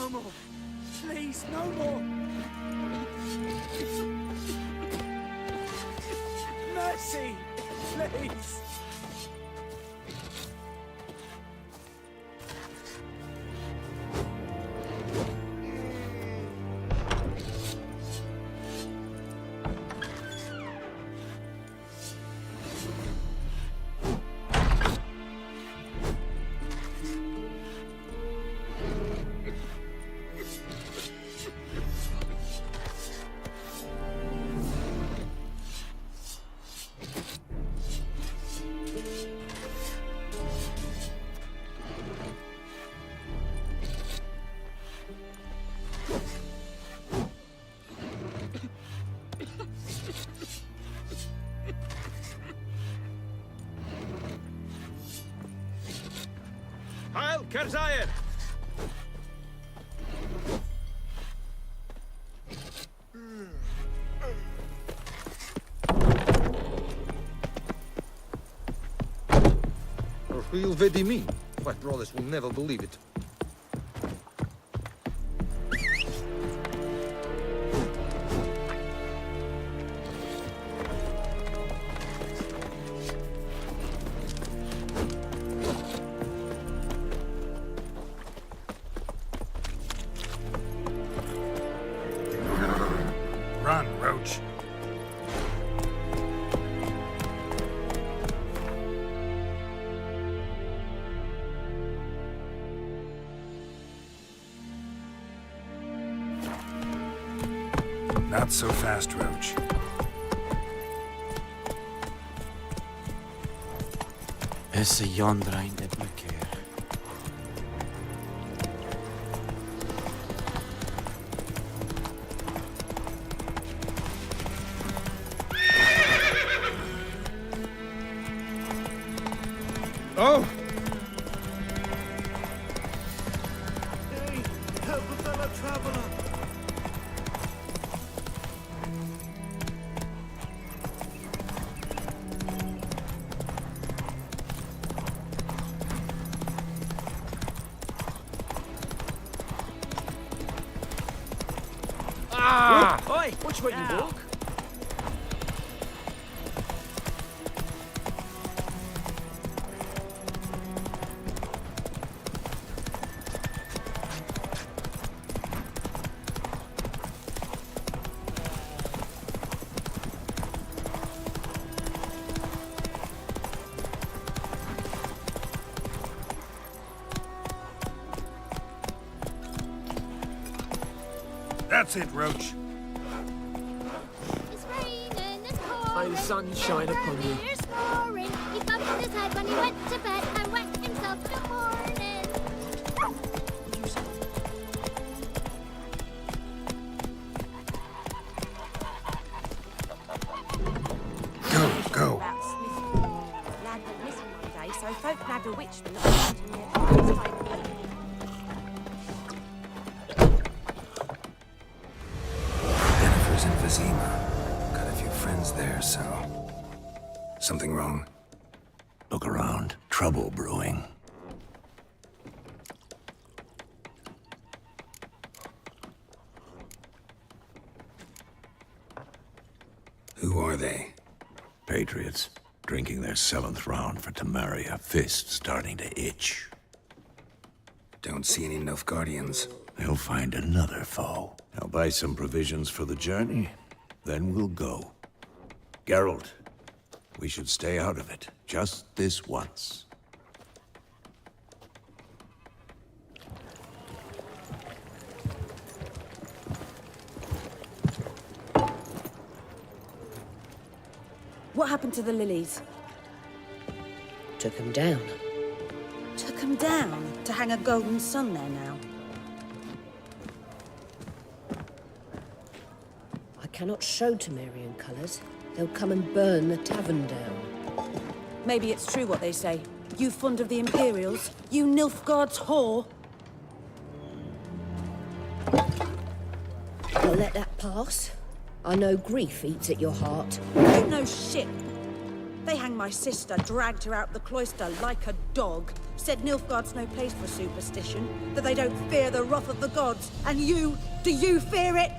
No more. Please, no more. Mercy, please. Heil, Kerzayer! Real vedi me. My brothers will never believe it. Run, Roach. Not so fast, Roach. Esse yondra inte mycket. Oh! Hey, help a fellow traveler. Ah! Oi, which way you walk? That's it, Roach. It's raining, it's pouring. May the sun shine upon you. Here's snoring. He bumped his head when he went to bed and wet himself till morning. Go. About Smith. Lad went missing one day, so folk nagged a witch from the village and yet Jennifer's in Vizima. Got a few friends there, so... Something wrong? Look around. Trouble brewing. Who are they? Patriots, drinking their 7th round for Tamaria, fist starting to itch. Don't see any Nilfgaardians. They'll find another foe. I'll buy some provisions for the journey, then we'll go. Geralt, we should stay out of it, just this once. What happened to the lilies? Took him down. Took them down to hang a golden sun there now. I cannot show Temerian colours. They'll come and burn the tavern down. Maybe it's true what they say. You fond of the Imperials? You Nilfgaard's whore? I'll let that pass. I know grief eats at your heart. You know shit. They hanged my sister, dragged her out the cloister like a dog. Said Nilfgaard's no place for superstition, that they don't fear the wrath of the gods. And you, do you fear it?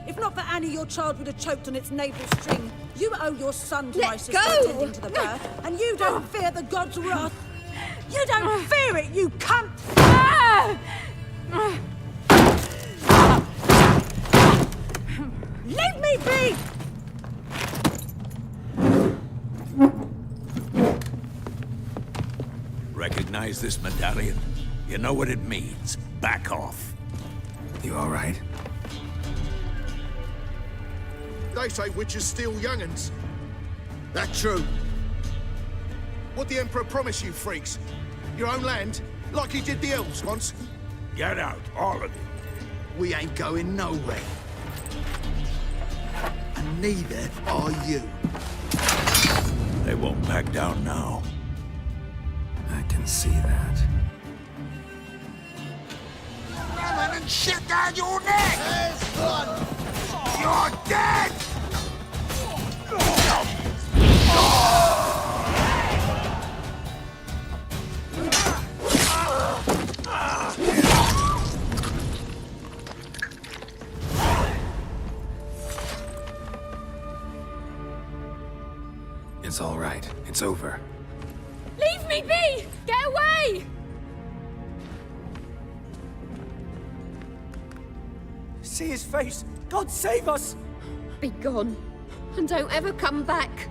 If not for Annie, your child would have choked on its navel string. You owe your son to my sister attending to the birth, and you don't fear the gods' wrath. You don't fear it, you cunt! Leave me be! Recognize this medallion? You know what it means. Back off. You all right? They say witches steal young'uns. That true? What the Emperor promise you, freaks? Your own land? Like he did the elves once? Get out, all of you. We ain't going nowhere. And neither are you. They won't back down now. I can see that. Ramming and shit down your neck! There's one! You're dead! It's all right. It's over. Leave me be! Get away! See his face! God save us! Be gone, and don't ever come back.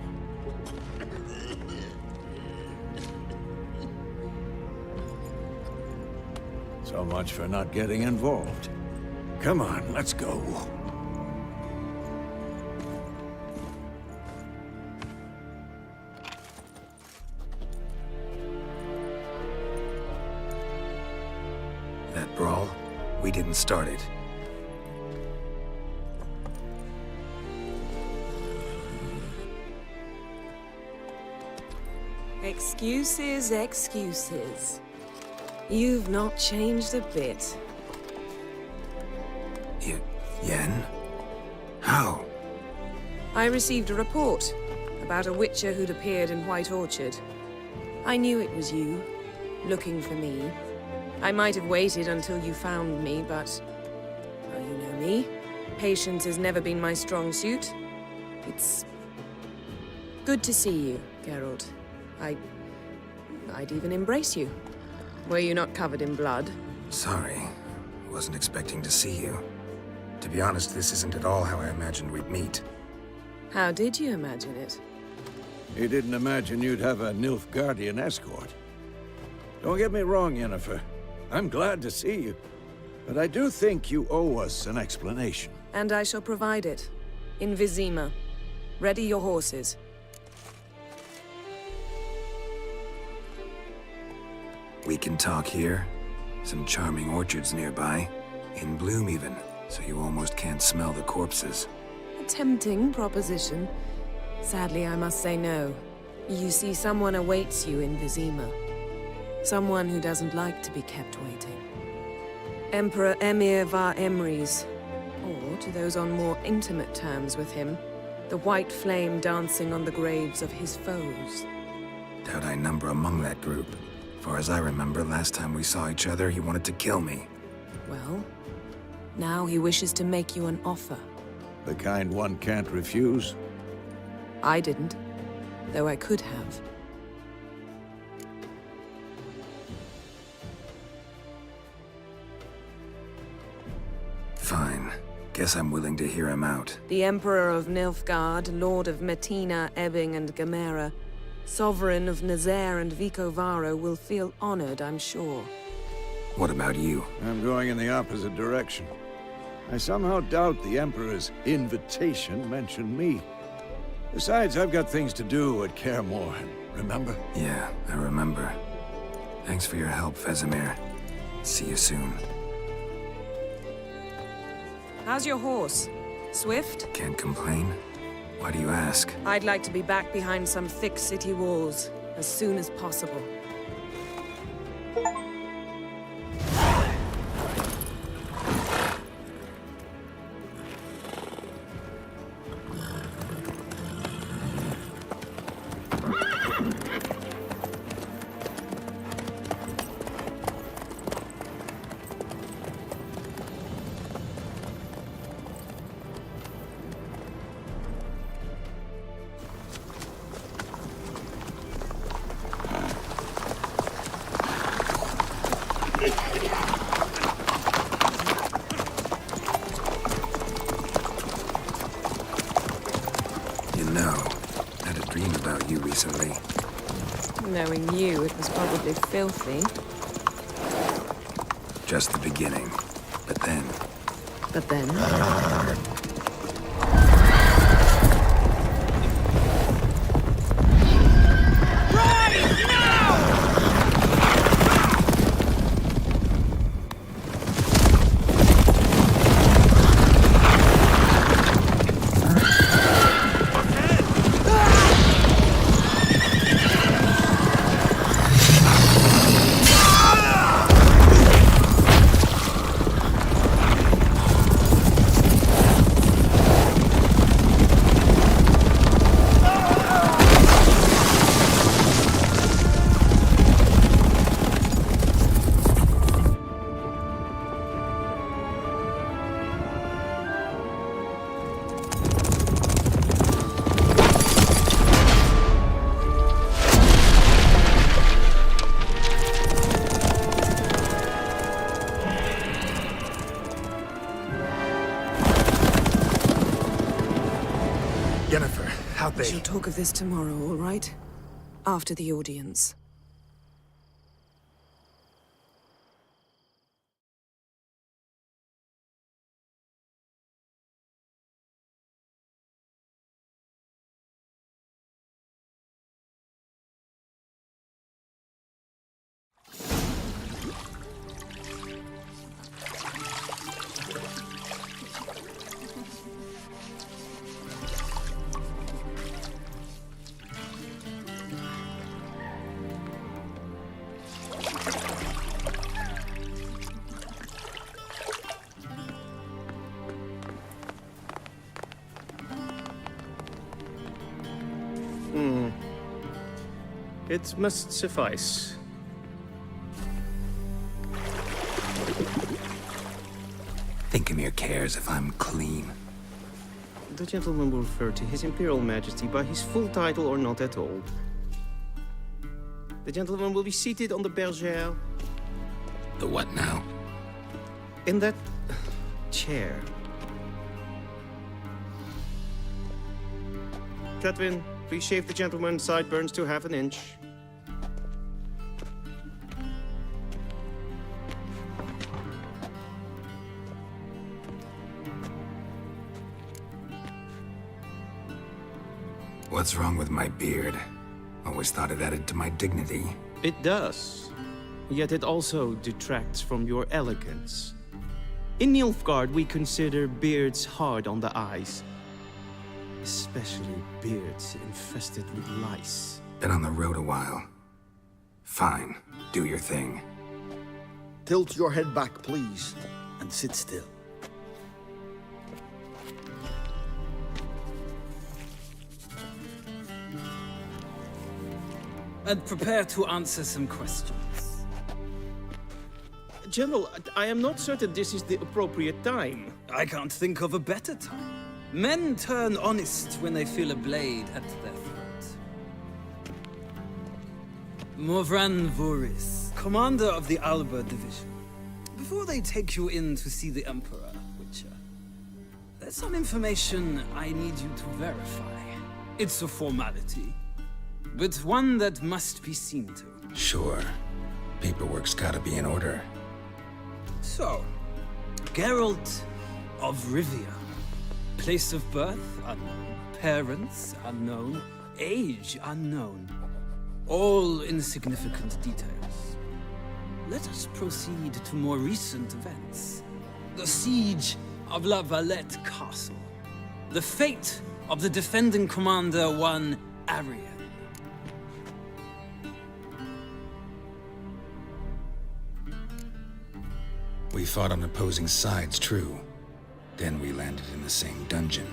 So much for not getting involved. Come on, let's go. That brawl, we didn't start it. Excuses, excuses. You've not changed a bit. Yen? How? I received a report about a witcher who'd appeared in White Orchard. I knew it was you, looking for me. I might have waited until you found me, but... well, you know me. Patience has never been my strong suit. It's... good to see you, Geralt. I'd even embrace you. Were you not covered in blood? Sorry. Wasn't expecting to see you. To be honest, this isn't at all how I imagined we'd meet. How did you imagine it? You didn't imagine you'd have a Nilfgaardian escort. Don't get me wrong, Yennefer. I'm glad to see you. But I do think you owe us an explanation. And I shall provide it. In Vizima. Ready your horses. We can talk here. Some charming orchards nearby. In bloom even, so you almost can't smell the corpses. A tempting proposition. Sadly, I must say no. You see, someone awaits you in Vizima. Someone who doesn't like to be kept waiting. Emperor Emir var Emrys. Or, to those on more intimate terms with him, the white flame dancing on the graves of his foes. Doubt I number among that group. Far as I remember, last time we saw each other, he wanted to kill me. Well, now he wishes to make you an offer. The kind one can't refuse. I didn't, though I could have. Fine. Guess I'm willing to hear him out. The Emperor of Nilfgaard, Lord of Metina, Ebbing, and Gamera, Sovereign of Nazaire and Vicovaro will feel honored, I'm sure. What about you? I'm going in the opposite direction. I somehow doubt the Emperor's invitation mentioned me. Besides, I've got things to do at Kaer Morhen, remember? Yeah, I remember. Thanks for your help, Vesemir. See you soon. How's your horse? Swift? Can't complain. Why do you ask? I'd like to be back behind some thick city walls as soon as possible. Knowing you, it was probably filthy. Just the beginning. But then... But then... Yennefer, how'd We they... shall talk of this tomorrow, all right? After the audience. It must suffice. Thinkamere cares if I'm clean. The gentleman will refer to His Imperial Majesty by his full title or not at all. The gentleman will be seated on the bergère. The what now? In that chair. Catwin, please shave the gentleman's sideburns to half an inch. What's wrong with my beard? Always thought it added to my dignity. It does. Yet it also detracts from your elegance. In Nilfgaard, we consider beards hard on the eyes. Especially beards infested with lice. Been on the road a while. Fine, do your thing. Tilt your head back, please, and sit still. And prepare to answer some questions. General, I am not certain this is the appropriate time. I can't think of a better time. Men turn honest when they feel a blade at their throat. Morvran Voris, commander of the Alba Division. Before they take you in to see the Emperor, Witcher, there's some information I need you to verify. It's a formality, but one that must be seen to. Sure. Paperwork's gotta be in order. So, Geralt of Rivia. Place of birth unknown. Parents unknown. Age unknown. All insignificant details. Let us proceed to more recent events. The siege of La Valette Castle. The fate of the defending commander, one Arian. We fought on opposing sides, true. Then we landed in the same dungeon.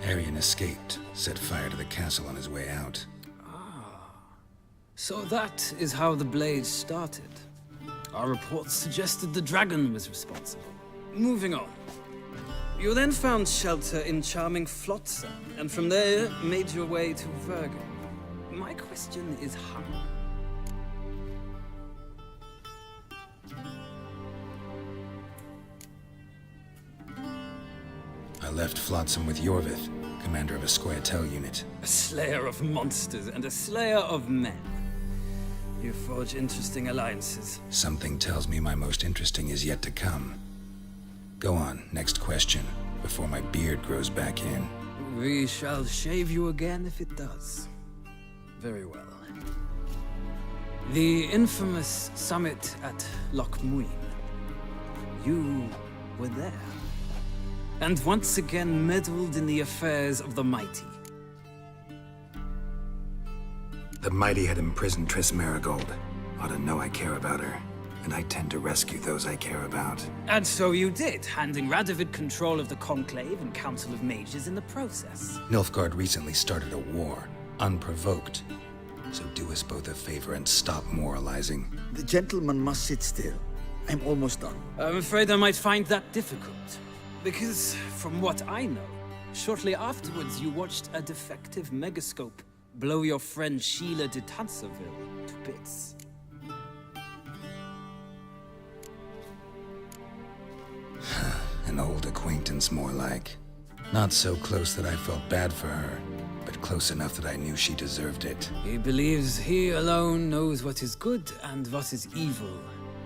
Arian escaped, set fire to the castle on his way out. So that is how the Blade started. Our reports suggested the dragon was responsible. Moving on. You then found shelter in charming Flotsam, and from there made your way to Vergen. My question is how? I left Flotsam with Yorvith, commander of a Scoia'tael unit. A slayer of monsters and a slayer of men. You forge interesting alliances. Something tells me my most interesting is yet to come. Go on, next question, before my beard grows back in. We shall shave you again if it does. Very well. The infamous summit at Loch Muin. You were there. And once again meddled in the affairs of the mighty. The mighty had imprisoned Triss Marigold. Ought to know I care about her, and I tend to rescue those I care about. And so you did, handing Radovid control of the Conclave and Council of Mages in the process. Nilfgaard recently started a war, unprovoked. So do us both a favor and stop moralizing. The gentleman must sit still. I'm almost done. I'm afraid I might find that difficult. Because, from what I know, shortly afterwards you watched a defective megascope blow your friend Sheila de Tanserville to bits. An old acquaintance, more like. Not so close that I felt bad for her, but close enough that I knew she deserved it. He believes he alone knows what is good and what is evil,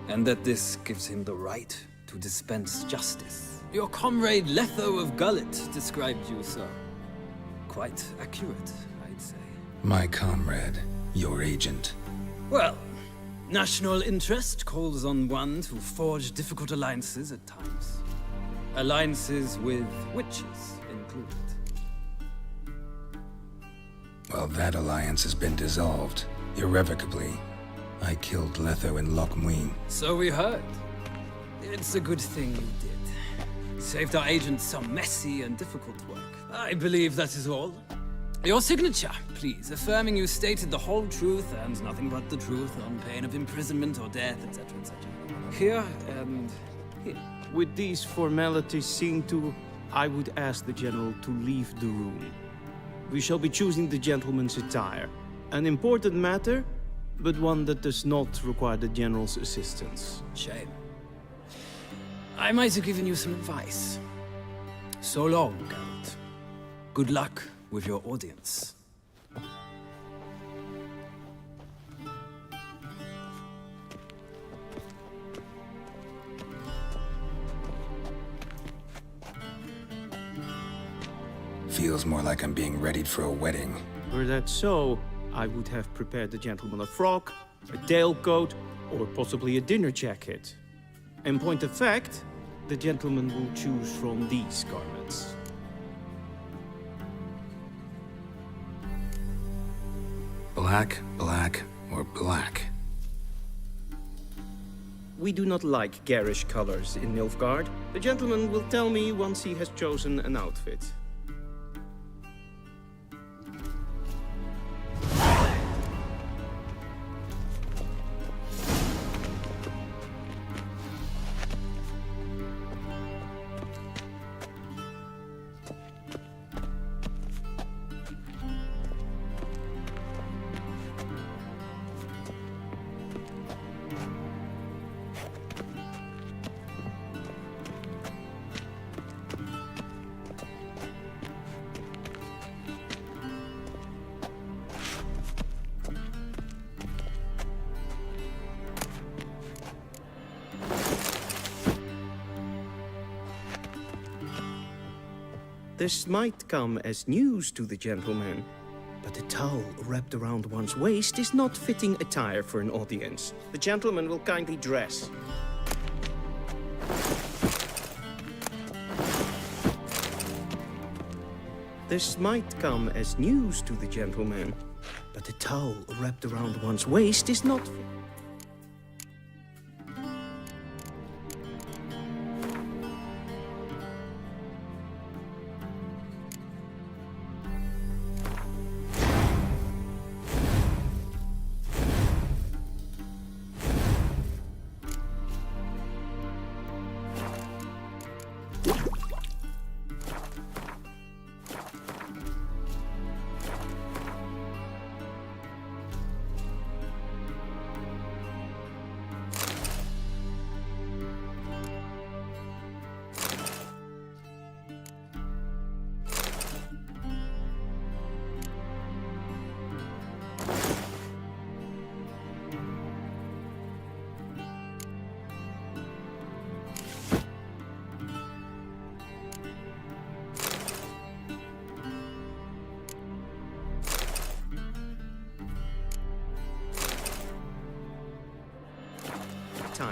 and that this gives him the right to dispense justice. Your comrade Letho of Gullet described you so. Quite accurate, I'd say. My comrade, your agent. Well, national interest calls on one to forge difficult alliances at times. Alliances with witches included. Well, that alliance has been dissolved, irrevocably. I killed Letho in Loch Muin. So we heard. It's a good thing you did. Saved our agent some messy and difficult work. I believe that is all. Your signature, please, affirming you stated the whole truth and nothing but the truth on pain of imprisonment or death, etc., etc. Here and here. With these formalities seen to, I would ask the General to leave the room. We shall be choosing the gentleman's attire. An important matter, but one that does not require the General's assistance. Shame. I might have given you some advice. So long, Geralt. Good luck with your audience. Feels more like I'm being readied for a wedding. Were that so, I would have prepared the gentleman a frock, a tailcoat, or possibly a dinner jacket. In point of fact, the gentleman will choose from these garments. Black, black, or black? We do not like garish colors in Nilfgaard. The gentleman will tell me once he has chosen an outfit. This might come as news to the gentleman, but a towel wrapped around one's waist is not fitting attire for an audience. The gentleman will kindly dress. This might come as news to the gentleman, but a towel wrapped around one's waist is not...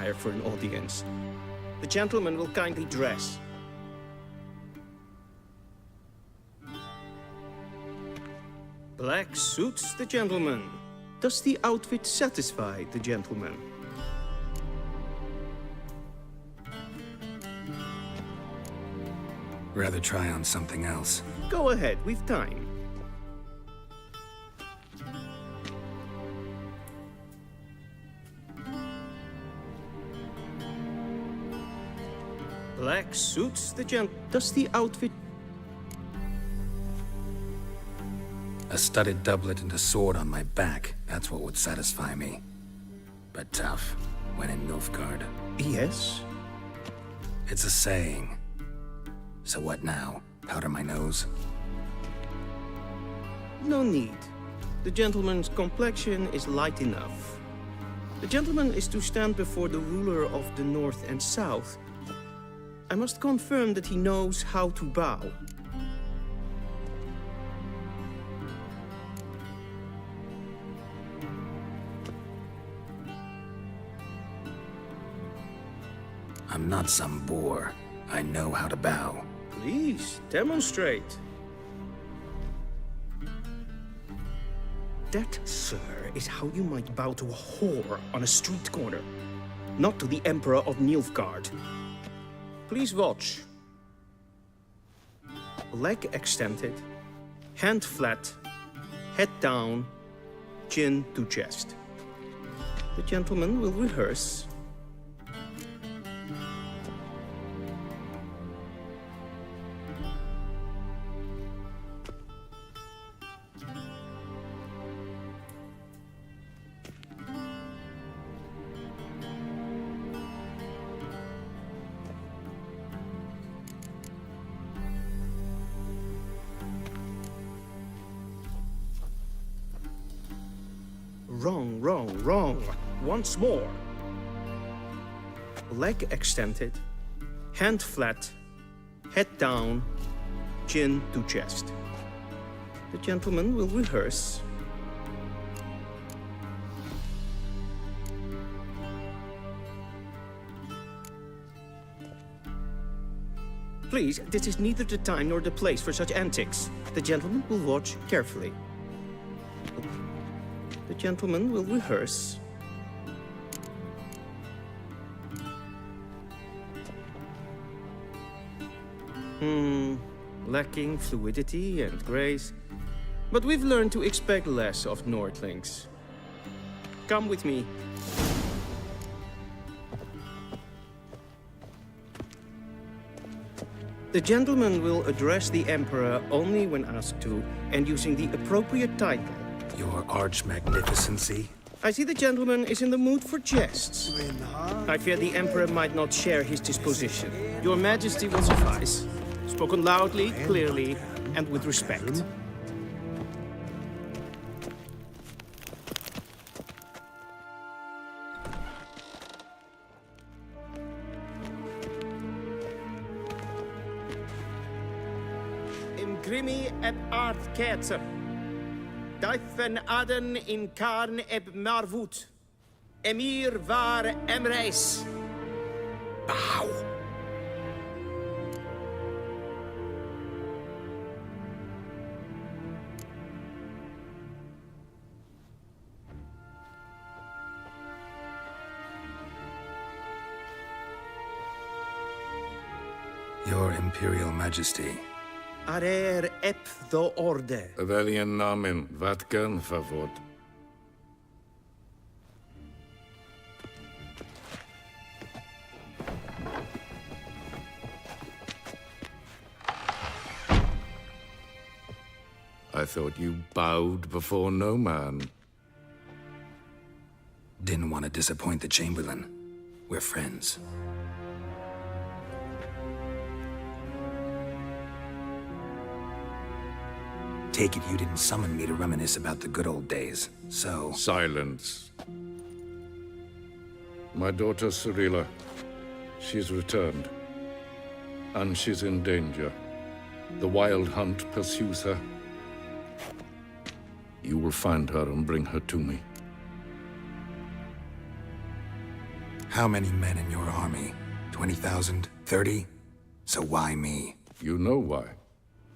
attire for an audience. The gentleman will kindly dress. Black suits the gentleman. Does the outfit satisfy the gentleman? Rather try on something else. Go ahead, we've time. Black suits the Does the outfit... A studded doublet and a sword on my back, that's what would satisfy me. But tough, when in Nilfgaard. Yes? It's a saying. So what now? Powder my nose? No need. The gentleman's complexion is light enough. The gentleman is to stand before the ruler of the North and South. I must confirm that he knows how to bow. I'm not some boor. I know how to bow. Please, demonstrate. That, sir, is how you might bow to a whore on a street corner, not to the Emperor of Nilfgaard. Please watch. Leg extended, hand flat, head down, chin to chest. The gentleman will rehearse. Wrong, wrong, wrong. Once more. Leg extended, hand flat, head down, chin to chest. The gentleman will rehearse. Please, this is neither the time nor the place for such antics. The gentleman will watch carefully. The gentleman will rehearse. Lacking fluidity and grace. But we've learned to expect less of Nordlings. Come with me. The gentleman will address the Emperor only when asked to, and using the appropriate title. Your arch-magnificency? I see the gentleman is in the mood for jests. I fear the Emperor might not share his disposition. Your Majesty will suffice. Spoken loudly, clearly, and with respect. Imgrimi eb art ketzer. Daifen aden in karn eb marvut. Emir var emreis. Bow! Your Imperial Majesty. Arer ep the orde. Velian namen, vatkan favod. I thought you bowed before no man. Didn't want to disappoint the Chamberlain. We're friends. Take it you didn't summon me to reminisce about the good old days, so... Silence. My daughter Cirilla, she's returned. And she's in danger. The Wild Hunt pursues her. You will find her and bring her to me. How many men in your army? 20,000? 30? So why me? You know why.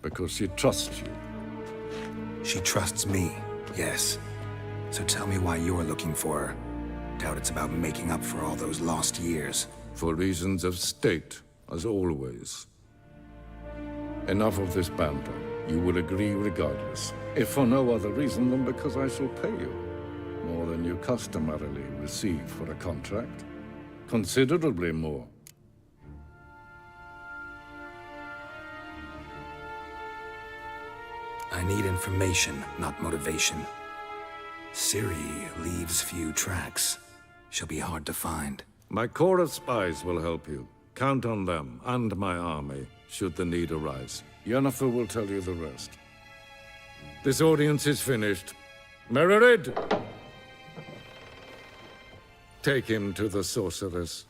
Because she trusts you. She trusts me, yes. So tell me why you're looking for her. Doubt it's about making up for all those lost years. For reasons of state, as always. Enough of this banter. You will agree regardless. If for no other reason than because I shall pay you. More than you customarily receive for a contract. Considerably more. I need information, not motivation. Ciri leaves few tracks. She'll be hard to find. My corps of spies will help you. Count on them, and my army, should the need arise. Yennefer will tell you the rest. This audience is finished. Mererid! Take him to the sorceress.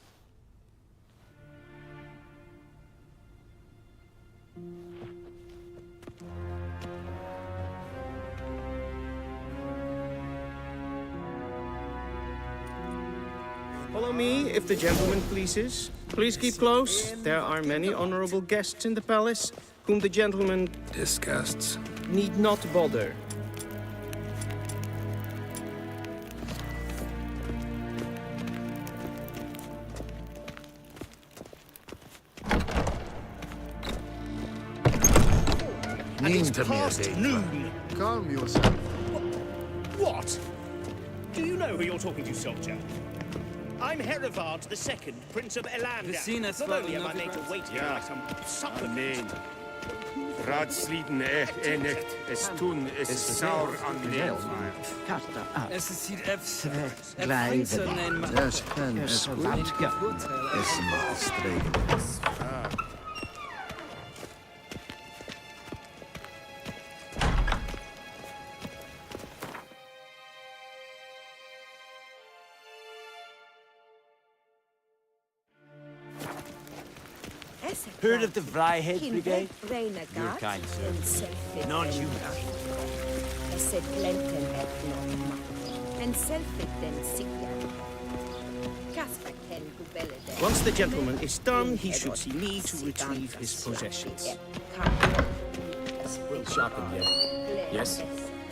Follow me, if the gentleman pleases. Please keep close. There are many honorable guests in the palace, whom the gentleman Disgusts. need not bother. Noon. Calm yourself. What? Do you know who you're talking to, soldier? I'm Herivard II, Prince of Elandar. Vecinas Not only am I made to Novigrad. wait here like some supplement. Raadsliden echt es tun es saur an neer. Es ist hier F's. Blijven. Dus kan es goed. Es mag streken. Heard of the Vryhead Brigade? You're kind, sir. Non-human. I said Glenton had not much. And selfie then Sigya. Casper Ken Gubelade. Once the gentleman is done, he should see me to retrieve his possessions. Sharpen here. Yes?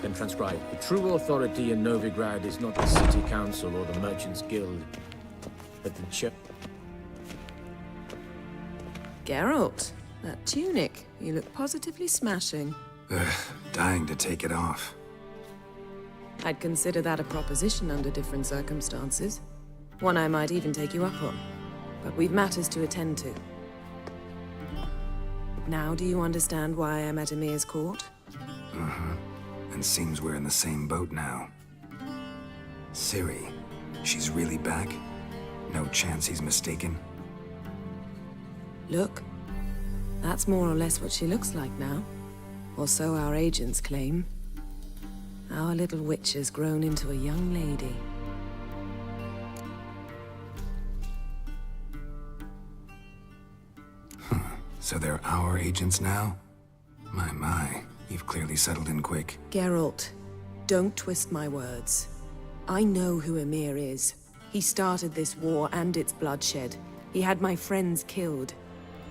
Then transcribe. The true authority in Novigrad is not the city council or the merchants guild, but the church. Geralt, that tunic. You look positively smashing. Dying to take it off. I'd consider that a proposition under different circumstances. One I might even take you up on. But we've matters to attend to. Now do you understand why I'm at Emir's court? And seems we're in the same boat now. Ciri, she's really back? No chance he's mistaken? Look, that's more or less what she looks like now. Or so our agents claim. Our little witch has grown into a young lady. So they're our agents now? My, you've clearly settled in quick. Geralt, don't twist my words. I know who Emir is. He started this war and its bloodshed. He had my friends killed.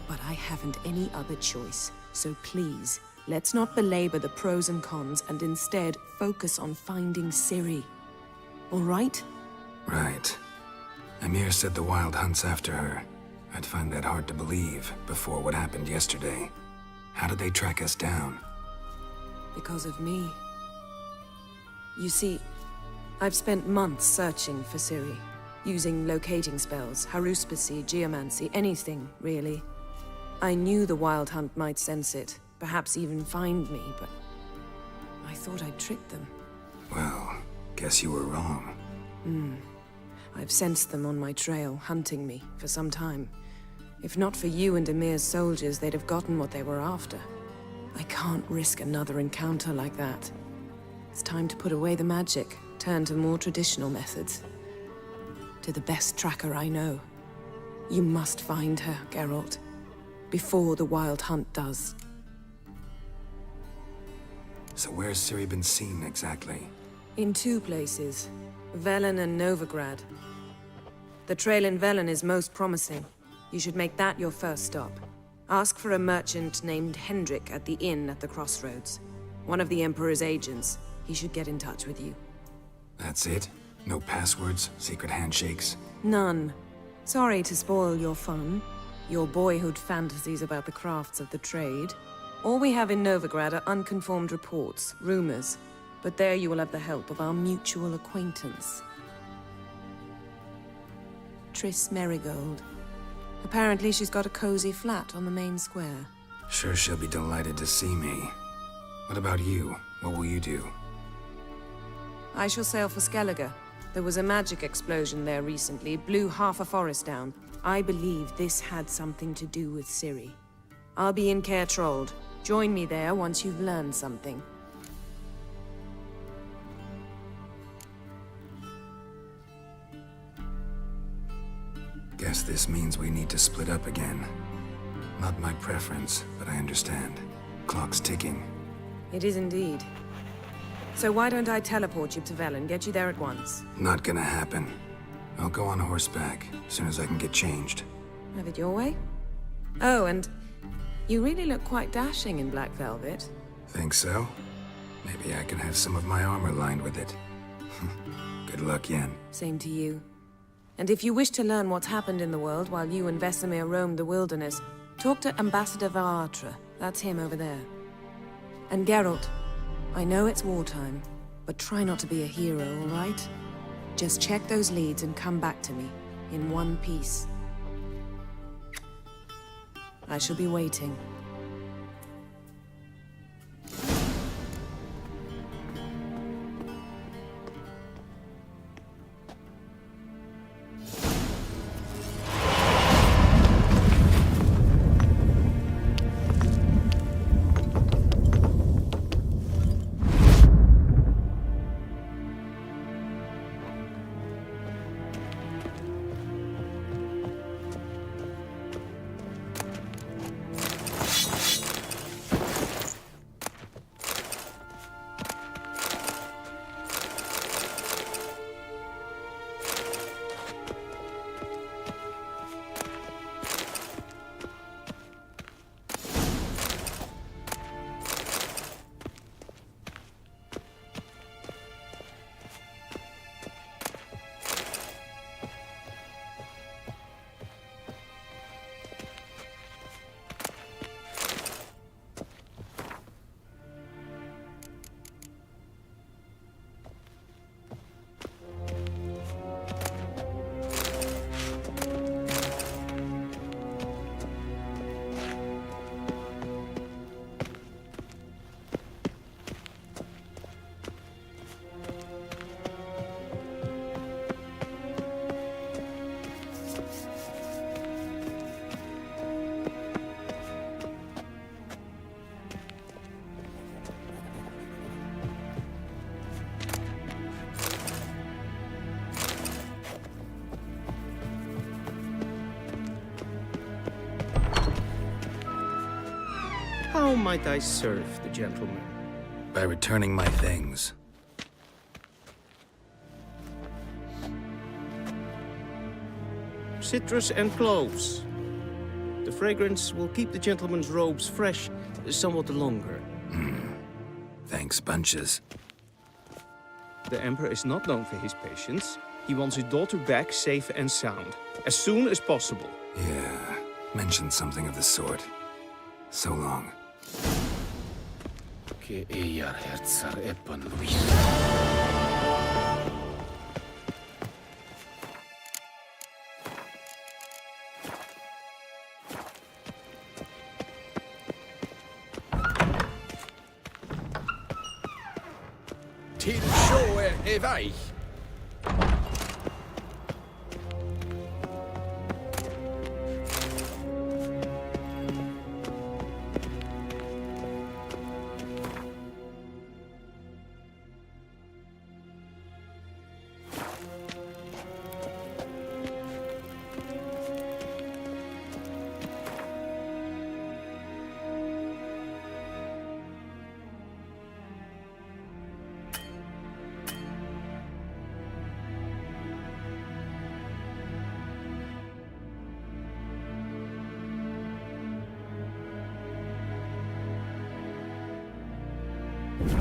But I haven't any other choice. So please, let's not belabor the pros and cons and instead focus on finding Ciri. All right? Right. Emir said the Wild Hunt's after her. I'd find that hard to believe before what happened yesterday. How did they track us down? Because of me. You see, I've spent months searching for Ciri, using locating spells, haruspicy, geomancy, anything, really. I knew the Wild Hunt might sense it, perhaps even find me, but I thought I'd tricked them. Well, guess you were wrong. I've sensed them on my trail, hunting me, for some time. If not for you and Emir's soldiers, they'd have gotten what they were after. I can't risk another encounter like that. It's time to put away the magic, turn to more traditional methods. To the best tracker I know. You must find her, Geralt. Before the Wild Hunt does. So where's Ciri been seen exactly? In two places. Velen and Novigrad. The trail in Velen is most promising. You should make that your first stop. Ask for a merchant named Hendrik at the inn at the crossroads. One of the Emperor's agents. He should get in touch with you. That's it? No passwords? Secret handshakes? None. Sorry to spoil your fun. Your boyhood fantasies about the crafts of the trade. All we have in Novigrad are unconfirmed reports, rumors. But there you will have the help of our mutual acquaintance. Triss Merigold. Apparently she's got a cozy flat on the main square. Sure she'll be delighted to see me. What about you? What will you do? I shall sail for Skellige. There was a magic explosion there recently, blew half a forest down. I believe this had something to do with Ciri. I'll be in Caer Trold. Join me there once you've learned something. Guess this means we need to split up again. Not my preference, but I understand. Clock's ticking. It is indeed. So why don't I teleport you to Velen, get you there at once? Not gonna happen. I'll go on horseback, as soon as I can get changed. Have it your way? Oh, and you really look quite dashing in black velvet. Think so? Maybe I can have some of my armor lined with it. Good luck, Yen. Same to you. And if you wish to learn what's happened in the world while you and Vesemir roamed the wilderness, talk to Ambassador Varatra. That's him over there. And Geralt, I know it's wartime, but try not to be a hero, all right? Just check those leads and come back to me, in one piece. I shall be waiting. How might I serve the gentleman? By returning my things. Citrus and cloves. The fragrance will keep the gentleman's robes fresh somewhat longer. Thanks, bunches. The Emperor is not known for his patience. He wants his daughter back safe and sound, as soon as possible. Yeah, mentioned something of the sort. So long. Til sjå er vei.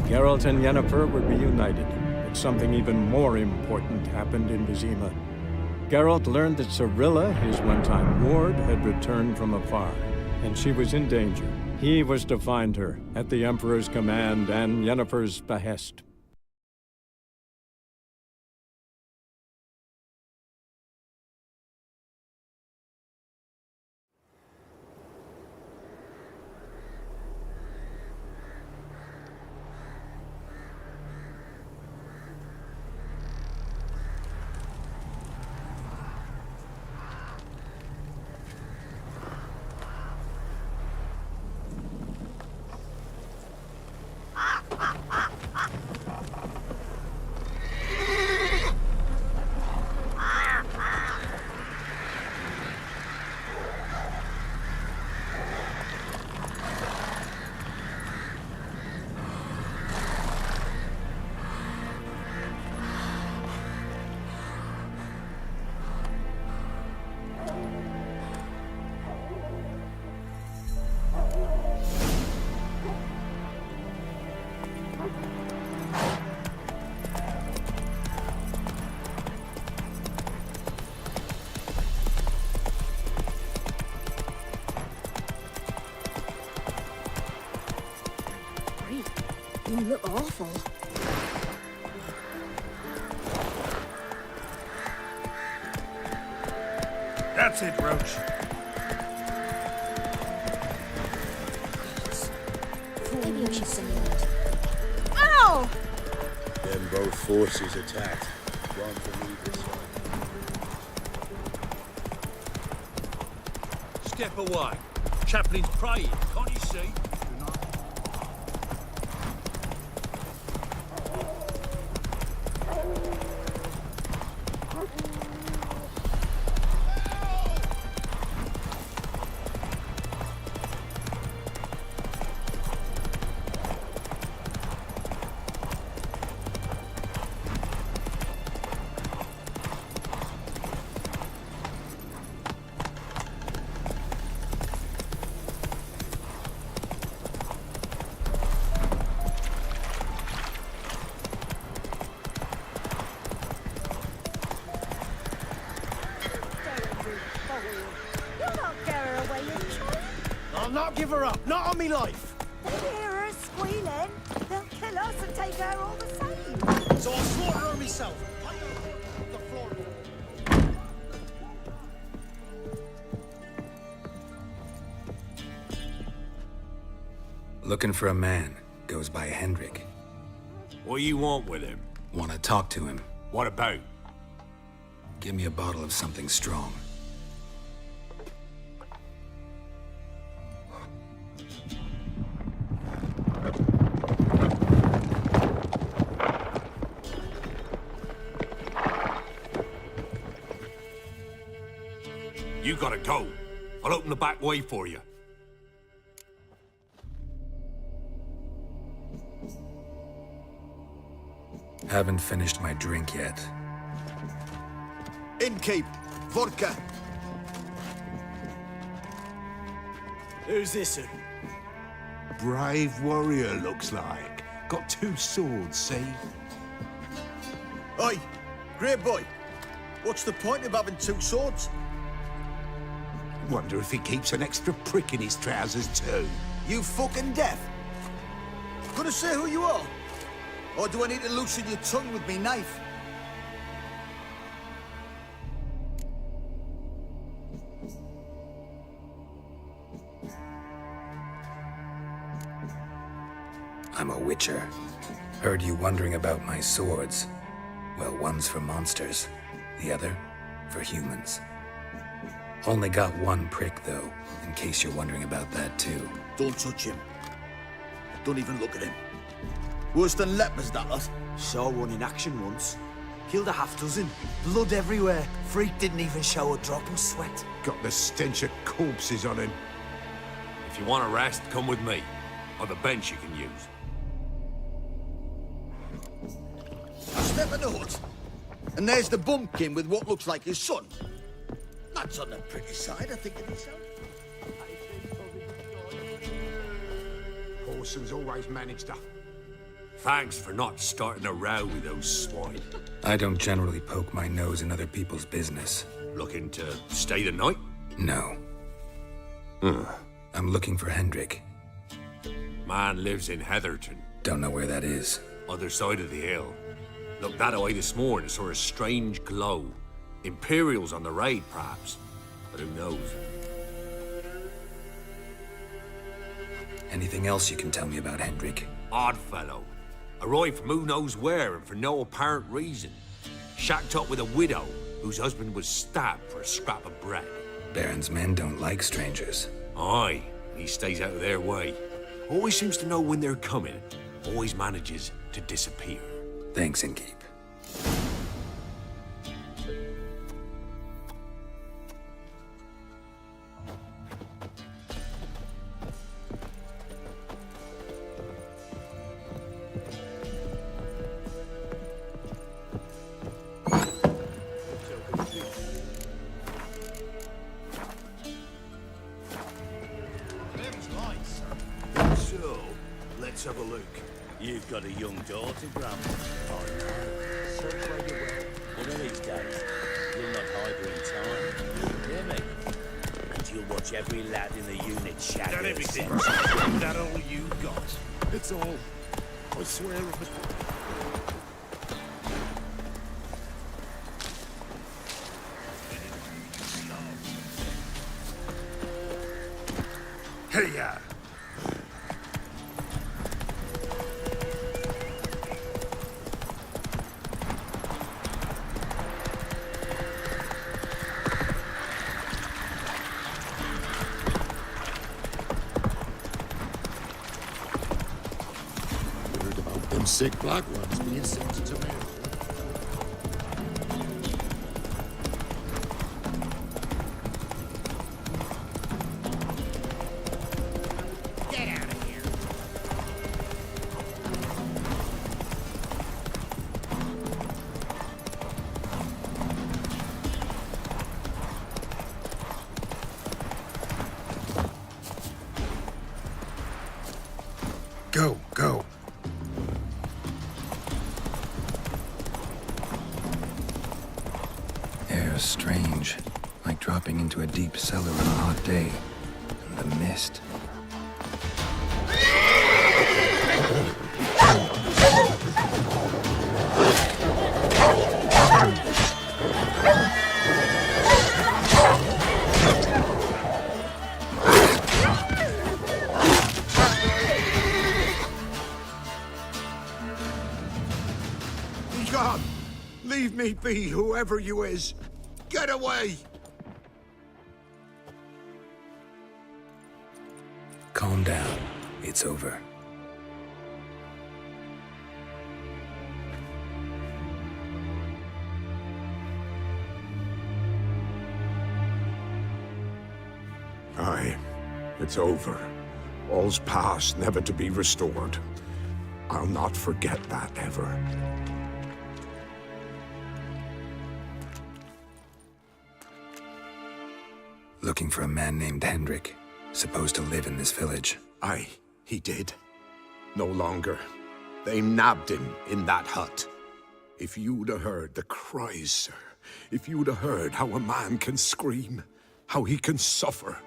Geralt and Yennefer were reunited, but something even more important happened in Vizima. Geralt learned that Cirilla, his one-time ward, had returned from afar, and she was in danger. He was to find her, at the Emperor's command and Yennefer's behest. You look awful. That's it, Roach. Maybe I should send it. Ow! Then both forces attacked. One for either side. Step away. Chaplain's praying, can't you see? I'll not give her up, not on me life. They hear her squealing. They'll kill us and take her all the same. So I'll slaughter her myself. The floorboard. Looking for a man. Goes by Hendrik. What do you want with him? Want to talk to him. What about? Give me a bottle of something strong. You gotta go. I'll open the back way for you. Haven't finished my drink yet. Innkeep, vodka. Who's this? Brave warrior, looks like. Got 2 swords, see? Oi, great boy. What's the point of having 2 swords? Wonder if he keeps an extra prick in his trousers too. You fucking deaf? Gonna say who you are? Or do I need to loosen your tongue with me knife? I'm a witcher. Heard you wondering about my swords. Well, one's for monsters, the other for humans. Only got 1 prick, though, in case you're wondering about that, too. Don't touch him. Don't even look at him. Worse than lepers, that lot. Saw one in action once. Killed a half-dozen. Blood everywhere. Freak didn't even show a drop of sweat. Got the stench of corpses on him. If you want a rest, come with me. Or the bench you can use. I step in the hut, and there's the bumpkin with what looks like his son. That's on the pretty side, I think, of himself. Horson's always managed to Thanks for not starting a row with those swine. I don't generally poke my nose in other people's business. Looking to stay the night? No. I'm looking for Hendrik. Man lives in Heatherton. Don't know where that is. Other side of the hill. Looked that away this morning, saw a strange glow. Imperials on the raid, perhaps. But who knows? Anything else you can tell me about Hendrik? Odd fellow. Arrived from who knows where and for no apparent reason. Shacked up with a widow whose husband was stabbed for a scrap of bread. Baron's men don't like strangers. Aye, he stays out of their way. Always seems to know when they're coming. Always manages to disappear. Thanks, Innkeep. So, let's have a look. You've got a young daughter, Grandma. Oh, no. So far you will. One of these days, you'll not hide her in time. Hear me? And you'll watch every lad in the unit shag That her everything? sex. That all you got? It's all. I swear on it. Hey-ya! Heard about them sick black ones being sent to Tamir. Get out of here. Go, go. Air's strange, like dropping into a deep cellar on a hot day. And the mist. Be gone! Leave me be, whoever you is! Get away! Calm down. It's over. Aye, it's over. All's past, never to be restored. I'll not forget that ever. Looking for a man named Hendrik, supposed to live in this village. Aye, he did. No longer. They nabbed him in that hut. If you'd have heard the cries, sir. If you'd have heard how a man can scream, how he can suffer.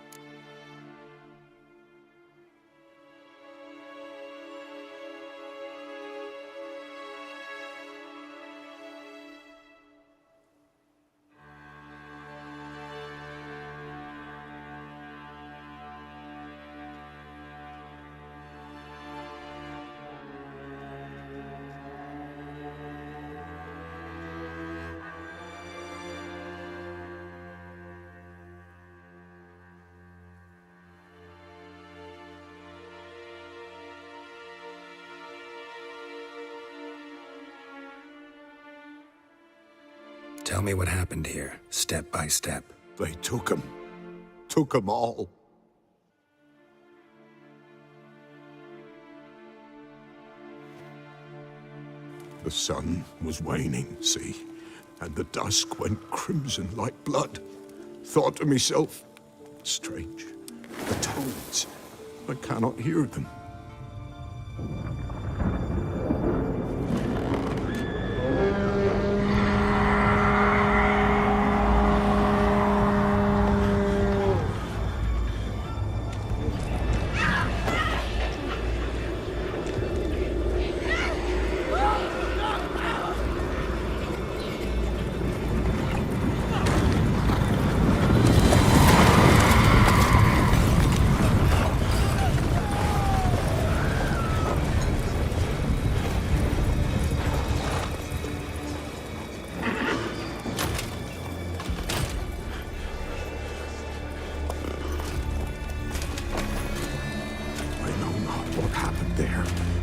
Tell me what happened here, step by step. They took him. Took 'em all. The sun was waning, see? And the dusk went crimson like blood. Thought to myself, strange. The toads. I cannot hear them.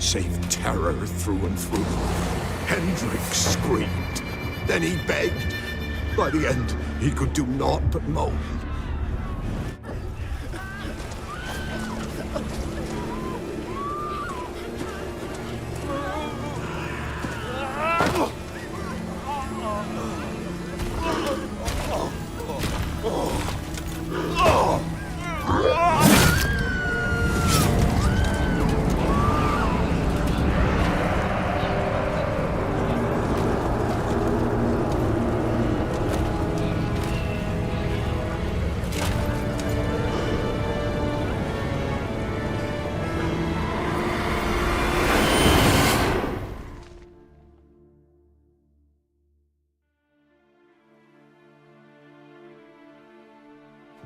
save terror through and through. Hendrik screamed. Then he begged. By the end, he could do naught but moan.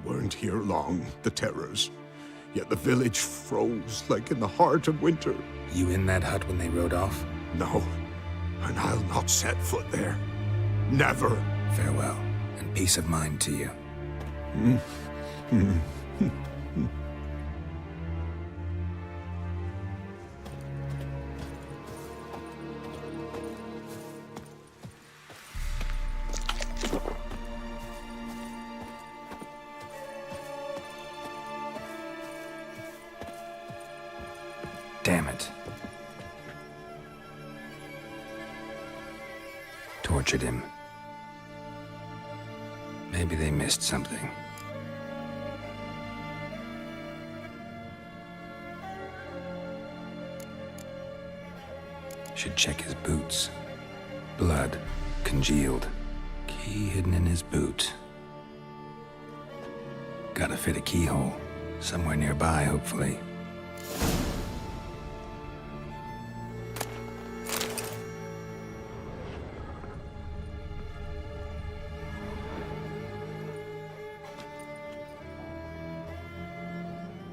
Weren't here long, the terrors. Yet the village froze like in the heart of winter. You in that hut when they rode off? No, and I'll not set foot there. Never. Farewell, and peace of mind to you. Damn it. Tortured him. Maybe they missed something. Should check his boots. Blood, congealed. Key hidden in his boot. Gotta fit a keyhole. Somewhere nearby, hopefully.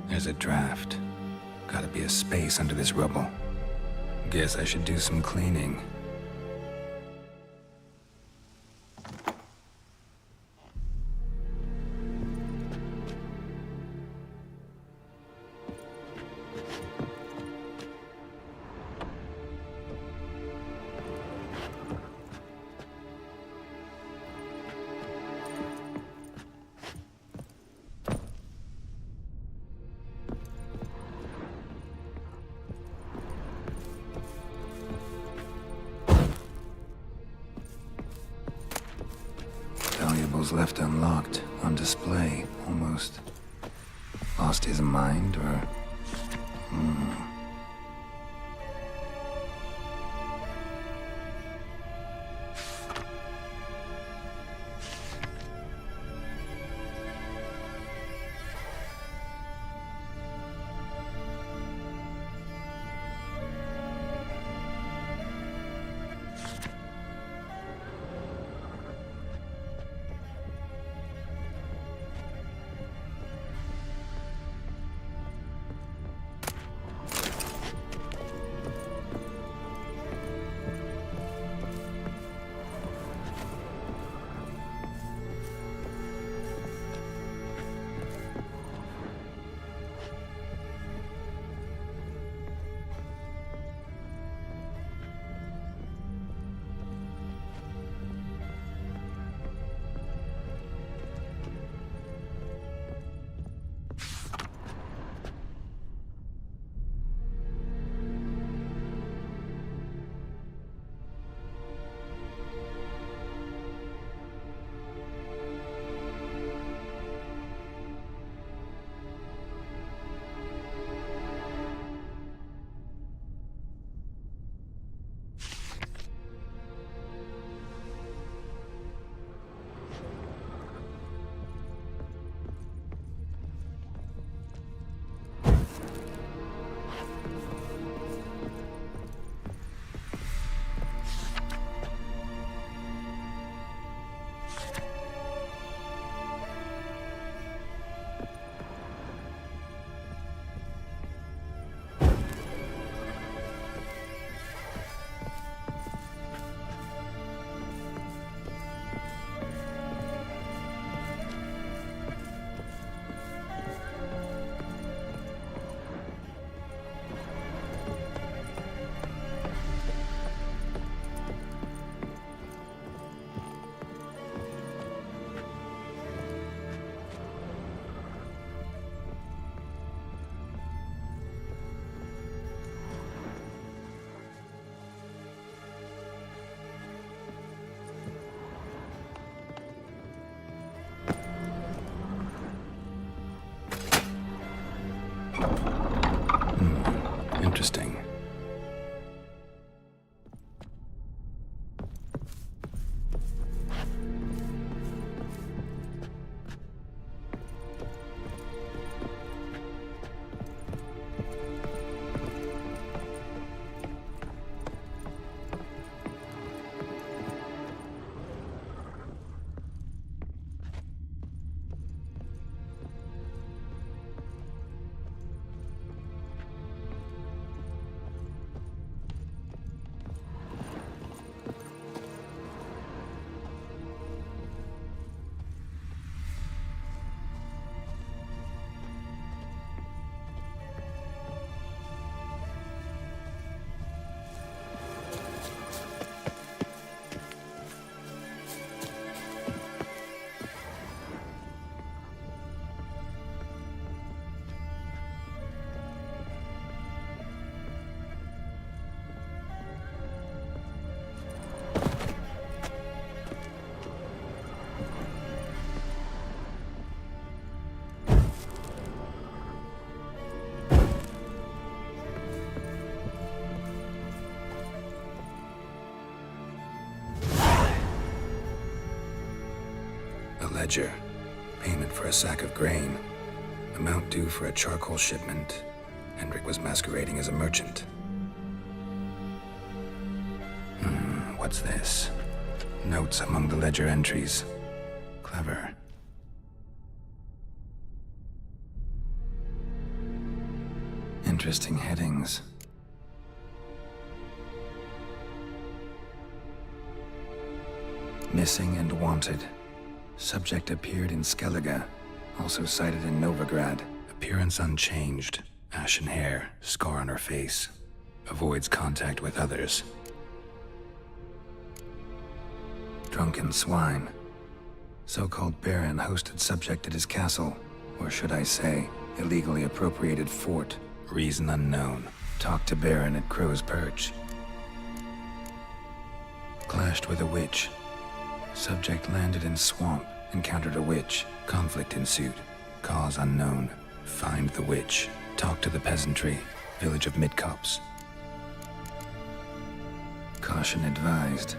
There's a draft. Gotta be a space under this rubble. Guess I should do some cleaning. Valuables left unlocked, on display, almost. Lost his mind, or... Interesting. Ledger. Payment for a sack of grain. Amount due for a charcoal shipment. Hendrik was masquerading as a merchant. What's this? Notes among the ledger entries. Clever. Interesting headings. Missing and wanted. Subject appeared in Skellige, also sighted in Novigrad. Appearance unchanged. Ashen hair, scar on her face. Avoids contact with others. Drunken swine. So-called Baron hosted subject at his castle, or should I say, illegally appropriated fort. Reason unknown. Talked to Baron at Crow's Perch. Clashed with a witch. Subject landed in swamp, encountered a witch. Conflict ensued. Cause unknown. Find the witch. Talk to the peasantry. Village of Midcopse. Caution advised.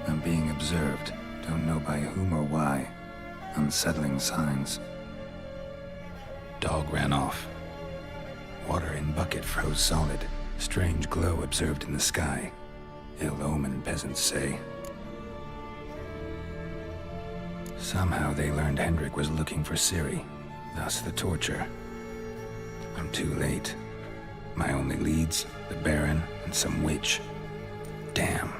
I'm being observed. Don't know by whom or why. Unsettling signs. Dog ran off. Water in bucket froze solid. Strange glow observed in the sky. Ill omen, peasants say. Somehow they learned Hendrik was looking for Ciri, thus the torture. I'm too late. My only leads, the Baron and some witch. Damn.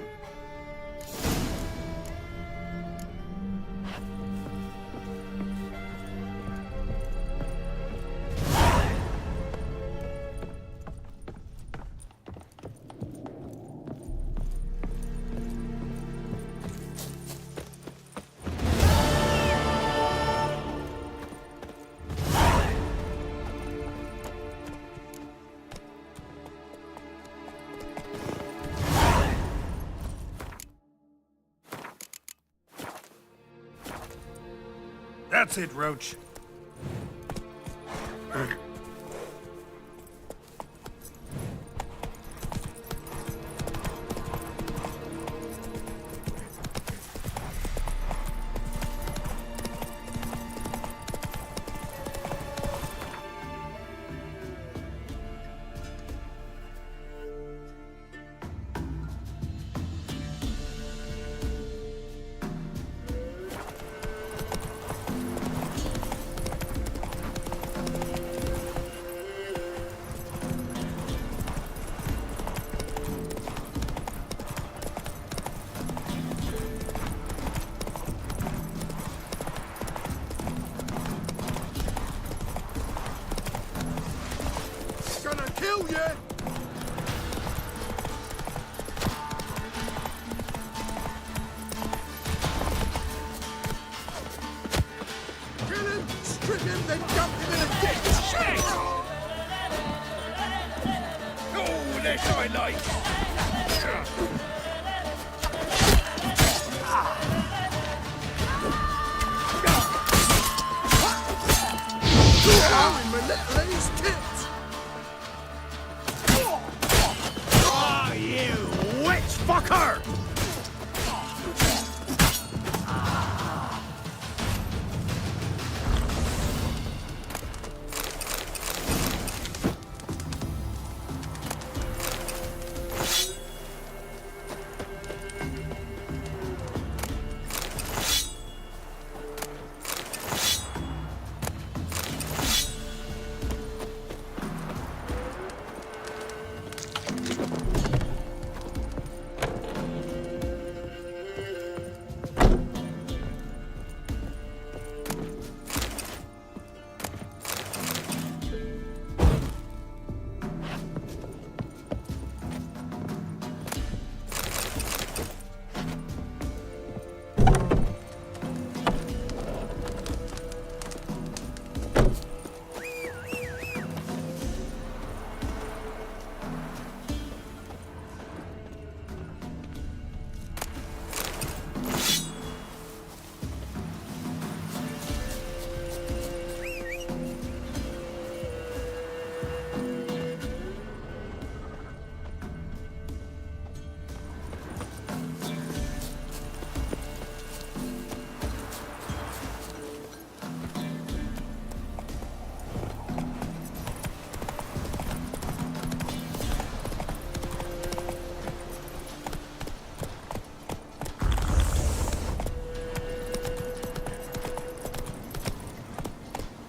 That's it, Roach. fucker!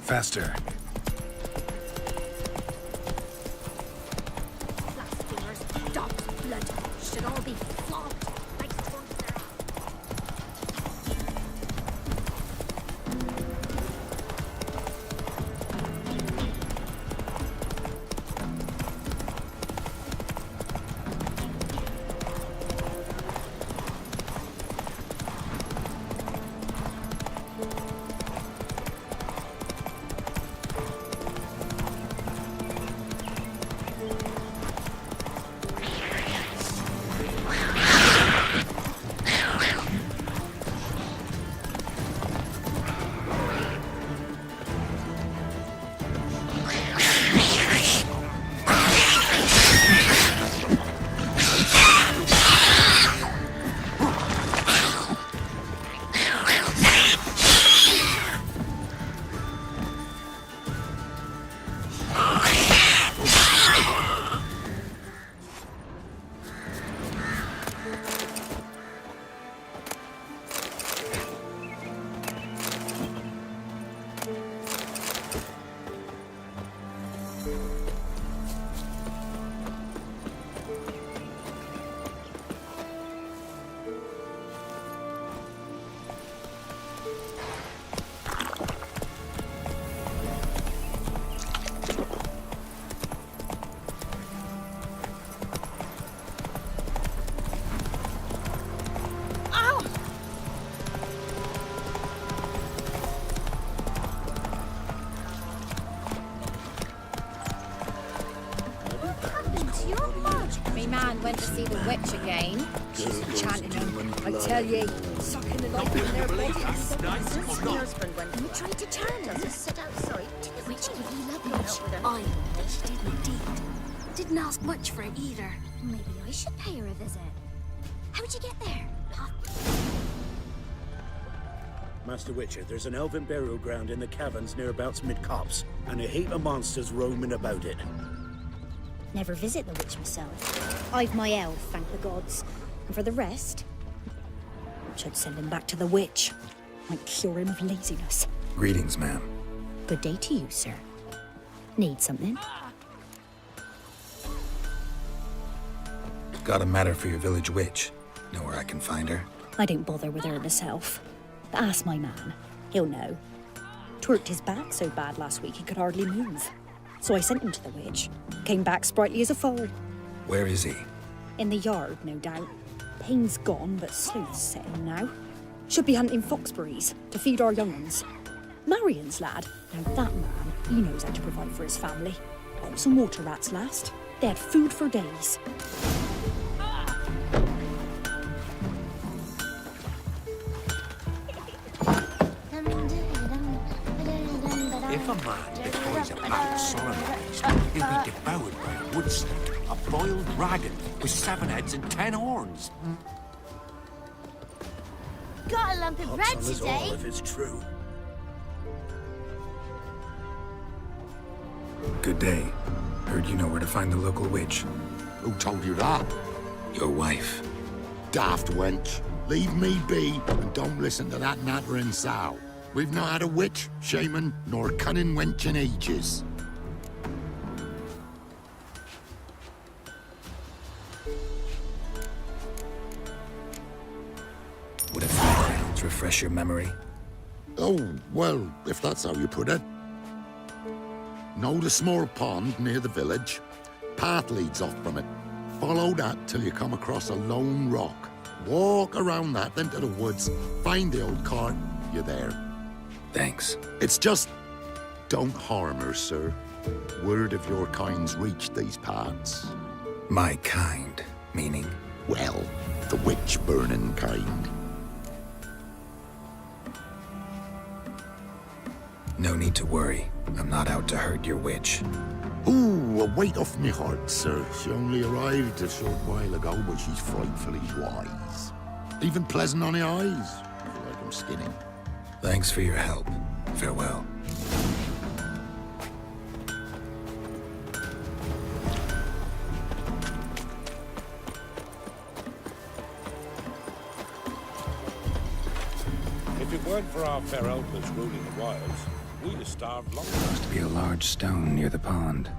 Faster. Blasphemers, dogs, blood, should all be flogged like swans thereof. Me man went to see the witch again. She's enchanting him. I tell ye, sucking the life from their bodies. My husband went and tried to turn her. Just sit outside. Did the witch give you luggage? I know that she did indeed. Didn't ask much for it either. Maybe I should pay her a visit. How'd you get there? Master Witcher, there's an elven burial ground in the caverns nearabouts mid-copse, and a heap of monsters roaming about it. Never visit the witch myself. I've my elf, thank the gods. And for the rest, should send him back to the witch. Might cure him of laziness. Greetings, ma'am. Good day to you, sir. Need something? Got a matter for your village witch. Know where I can find her? I don't bother with her myself. But ask my man. He'll know. Twerked his back so bad last week he could hardly move. So I sent him to the witch. Came back sprightly as a foal. Where is he? In the yard, no doubt. Pain's gone, but sleuth's setting now. Should be hunting foxberries to feed our young ones. Marion's lad. Now that man, he knows how to provide for his family. Caught some water rats last. They had food for days. If a man destroys a pack of solemnized, he'll be devoured by a wood snake. A boiled dragon with 7 heads and 10 horns. Got a lump of bread today. if it's true. Good day. Heard you know where to find the local witch. Who told you that? Your wife. Daft wench. Leave me be and don't listen to that nattering sow. We've not had a witch, shaman, nor cunning wench in ages. Would a few crowns refresh your memory? Oh, well, if that's how you put it. Know the small pond near the village? Path leads off from it. Follow that till you come across a lone rock. Walk around that, then to the woods. Find the old cart. You're there. Thanks. It's just... don't harm her, sir. Word of your kind's reached these parts. My kind, meaning? Well, the witch-burning kind. No need to worry. I'm not out to hurt your witch. Ooh, a weight off me heart, sir. She only arrived a short while ago, but she's frightfully wise. Even pleasant on the eyes. I feel like I'm skinning. Thanks for your help. Farewell. If it weren't for our fair elders ruling the wilds, we'd have starved long ago. Must be a large stone near the pond.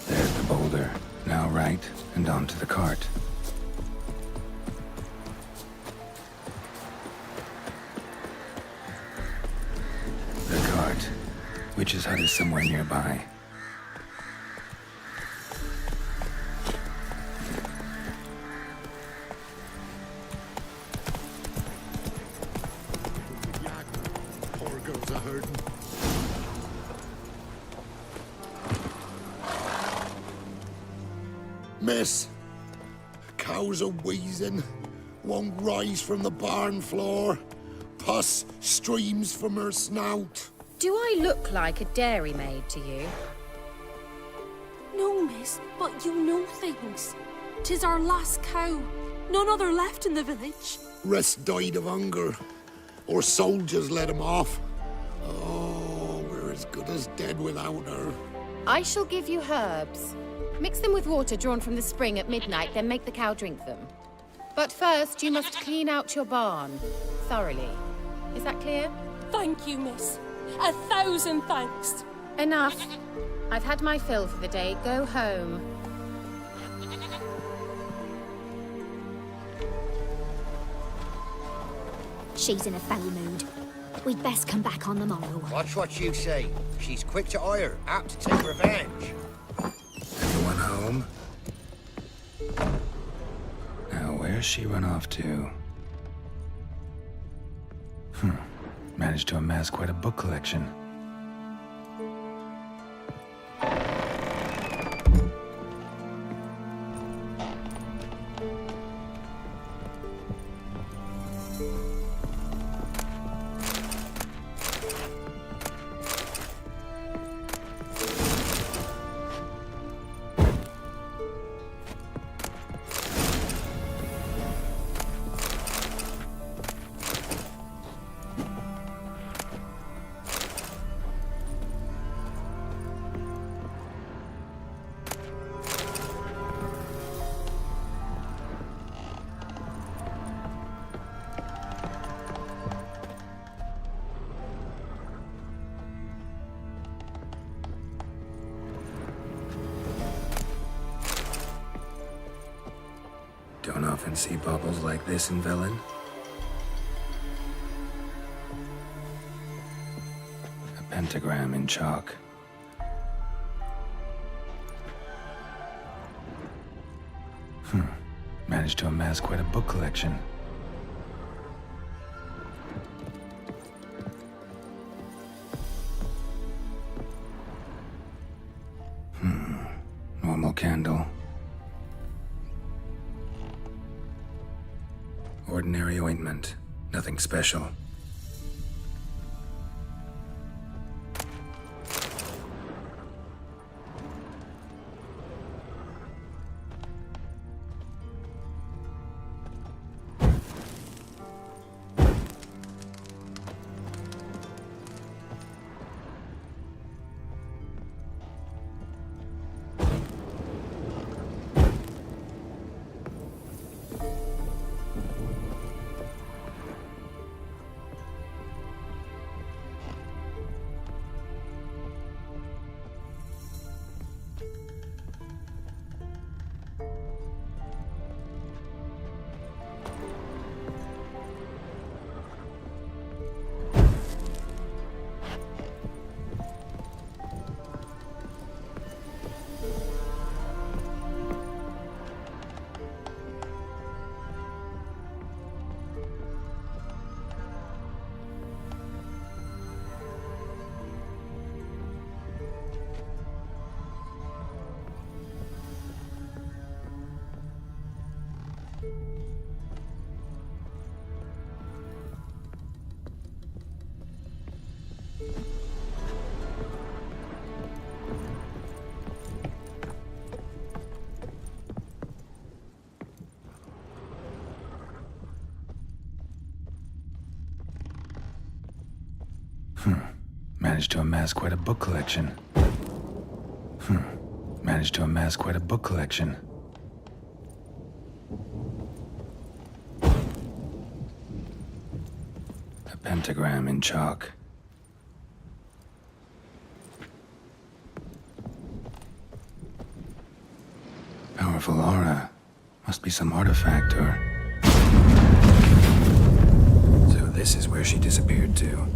There's the boulder. Now right, and onto the cart. The cart. Witch's hut is somewhere nearby. Poor girls are hurting. Miss, cows are wheezing, won't rise from the barn floor. Pus streams from her snout. Do I look like a dairymaid to you? No, miss, but you know things. 'Tis our last cow. None other left in the village. Rest died of hunger, or soldiers let him off. Oh, we're as good as dead without her. I shall give you herbs. Mix them with water drawn from the spring at midnight, then make the cow drink them. But first, you must clean out your barn thoroughly. Is that clear? Thank you, miss. 1,000 thanks. Enough. I've had my fill for the day. Go home. She's in a foul mood. We'd best come back on the morrow. Watch what you say. She's quick to ire, apt to take revenge. Everyone home? Now, where's she run off to? Managed to amass quite a book collection. Don't often see baubles like this in Velen. A pentagram in chalk. Managed to amass quite a book collection. Normal candle. Ordinary ointment. Nothing special. Managed to amass quite a book collection. Managed to amass quite a book collection. A pentagram in chalk. Powerful aura. Must be some artifact or... So this is where she disappeared to.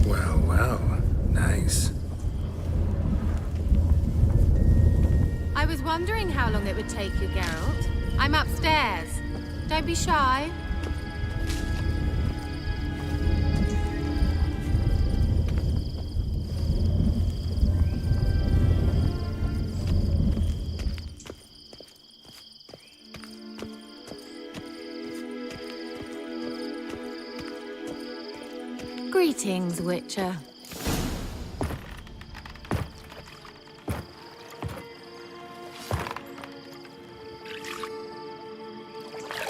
Well, nice. I was wondering how long it would take you, Geralt. I'm upstairs. Don't be shy. Greetings, Witcher.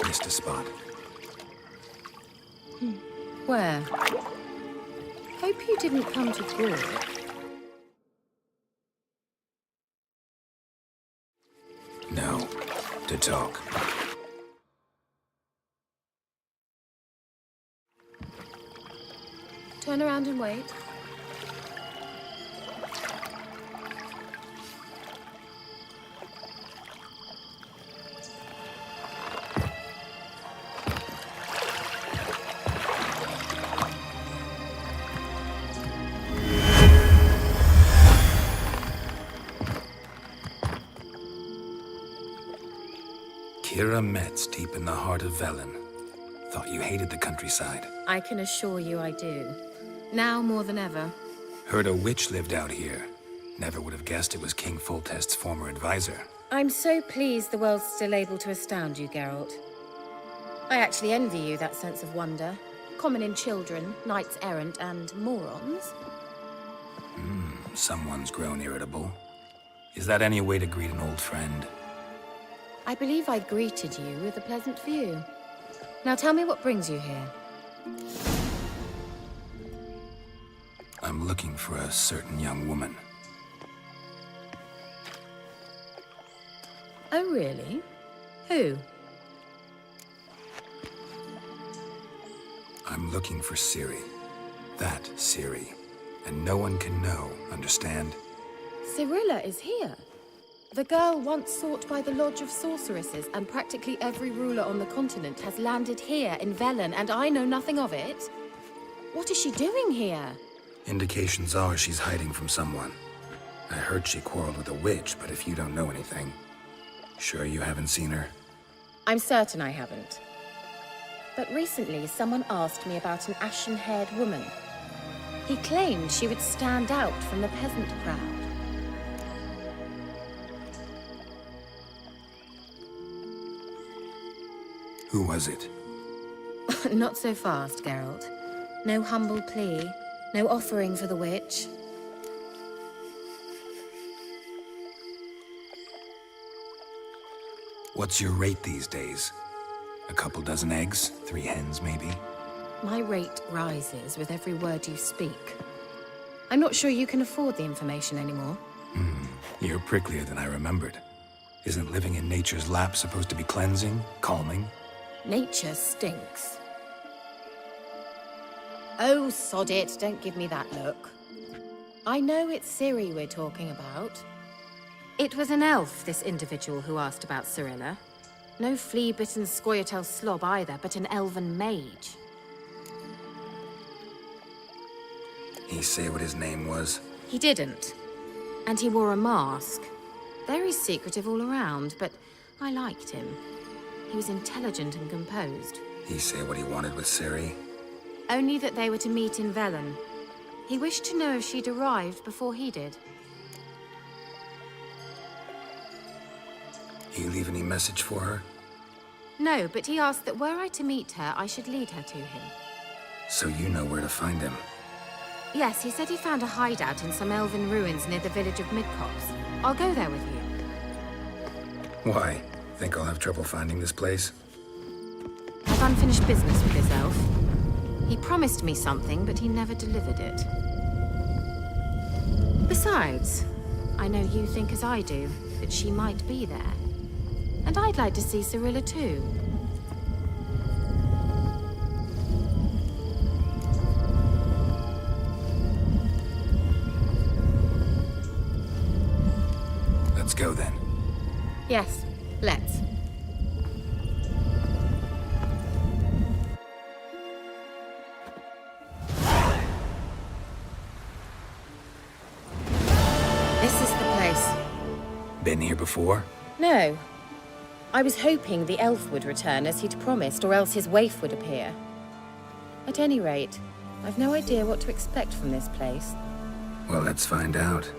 Missed a spot. Where? Hope you didn't come to Gaul. No. To talk. Turn around and wait. Kira Metz, deep in the heart of Velen. Thought you hated the countryside. I can assure you I do. Now more than ever. Heard a witch lived out here. Never would have guessed it was King Foltest's former advisor. I'm so pleased the world's still able to astound you, Geralt. I actually envy you that sense of wonder. Common in children, knights errant, and morons. Someone's grown irritable. Is that any way to greet an old friend? I believe I greeted you with a pleasant view. Now tell me what brings you here. I'm looking for a certain young woman. Oh, really? Who? I'm looking for Ciri. That Ciri. And no one can know, understand? Cirilla is here. The girl once sought by the Lodge of Sorceresses, and practically every ruler on the continent has landed here in Velen, and I know nothing of it. What is she doing here? Indications are she's hiding from someone. I heard she quarreled with a witch, but if you don't know anything, sure you haven't seen her? I'm certain I haven't. But recently, someone asked me about an ashen-haired woman. He claimed she would stand out from the peasant crowd. Who was it? Not so fast, Geralt. No humble plea, no offering for the witch. What's your rate these days? A couple dozen eggs? 3 hens, maybe? My rate rises with every word you speak. I'm not sure you can afford the information anymore. You're pricklier than I remembered. Isn't living in nature's lap supposed to be cleansing, calming? Nature stinks. Oh, sod it. Don't give me that look. I know it's Ciri we're talking about. It was an elf, this individual who asked about Cirilla. No flea-bitten Scoia'tael slob either, but an elven mage. He say what his name was? He didn't. And he wore a mask. Very secretive all around, but I liked him. He was intelligent and composed. He say what he wanted with Ciri? Only that they were to meet in Velen. He wished to know if she'd arrived before he did. He leave any message for her? No, but he asked that were I to meet her, I should lead her to him. So you know where to find him? Yes, he said he found a hideout in some elven ruins near the village of Midcopse. I'll go there with you. Why? Think I'll have trouble finding this place? I've unfinished business with this elf. He promised me something, but he never delivered it. Besides, I know you think as I do, that she might be there. And I'd like to see Cirilla too. Let's go then. Yes, let's. This is the place. Been here before? No. I was hoping the elf would return as he'd promised, or else his waif would appear. At any rate, I've no idea what to expect from this place. Well, let's find out.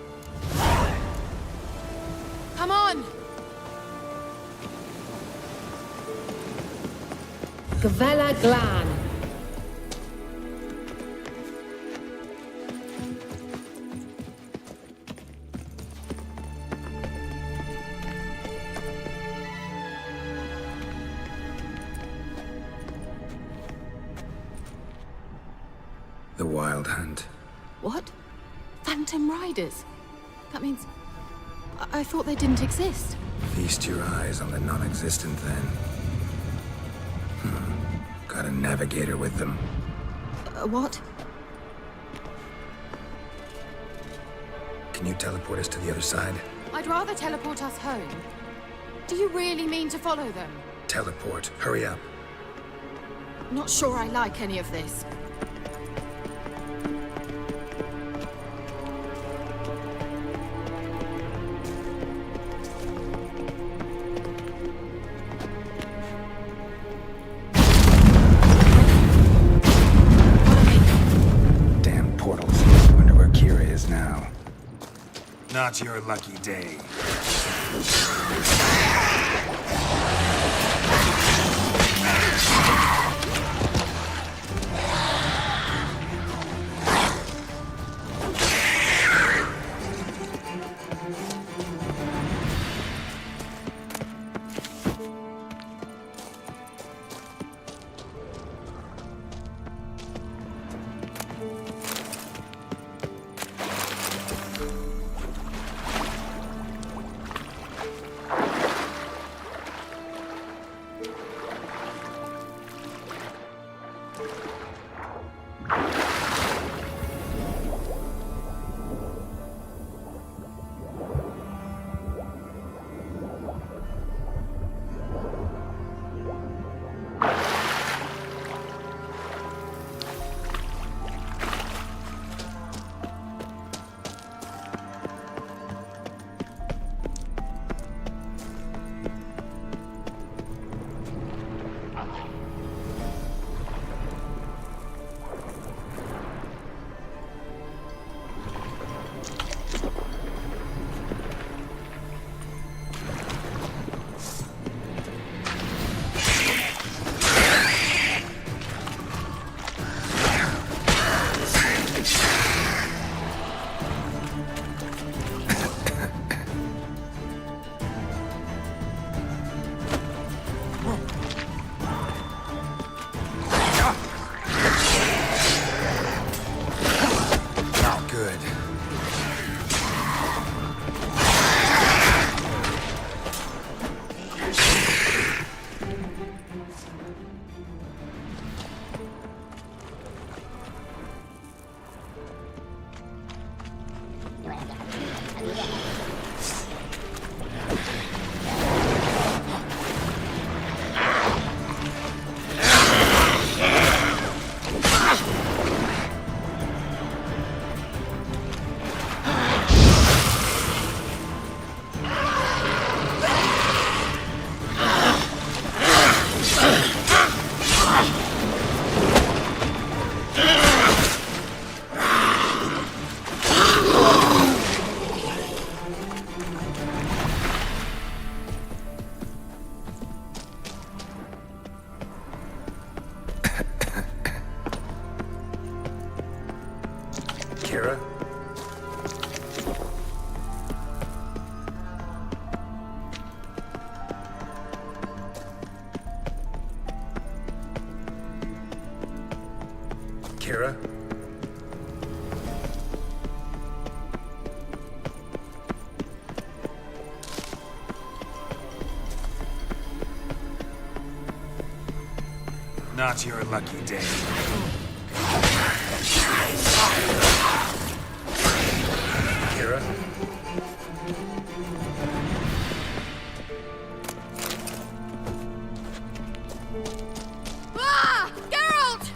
Come on! Gavella Glan. The Wild Hunt. What? Phantom Riders? That means... I thought they didn't exist. Feast your eyes on the non-existent then. Got a navigator with them. What? Can you teleport us to the other side? I'd rather teleport us home. Do you really mean to follow them? Teleport. Hurry up. Not sure I like any of this. Damn portals. Wonder where Ciri is now. Not your lucky day. Not your lucky day. Kira? Ah! Geralt!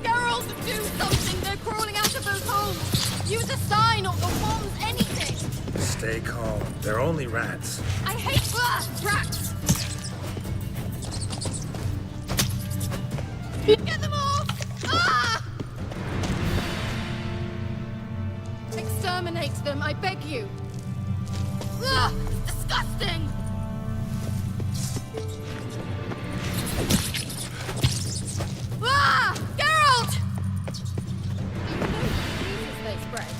Geralt, do something! They're crawling out of those holes! Use a sign or bombs, anything! Stay calm. They're only rats. I hate rats! Get them off! Ah! Exterminate them, I beg you! Ugh! Disgusting! Ah! Geralt! You know the diseases they spread.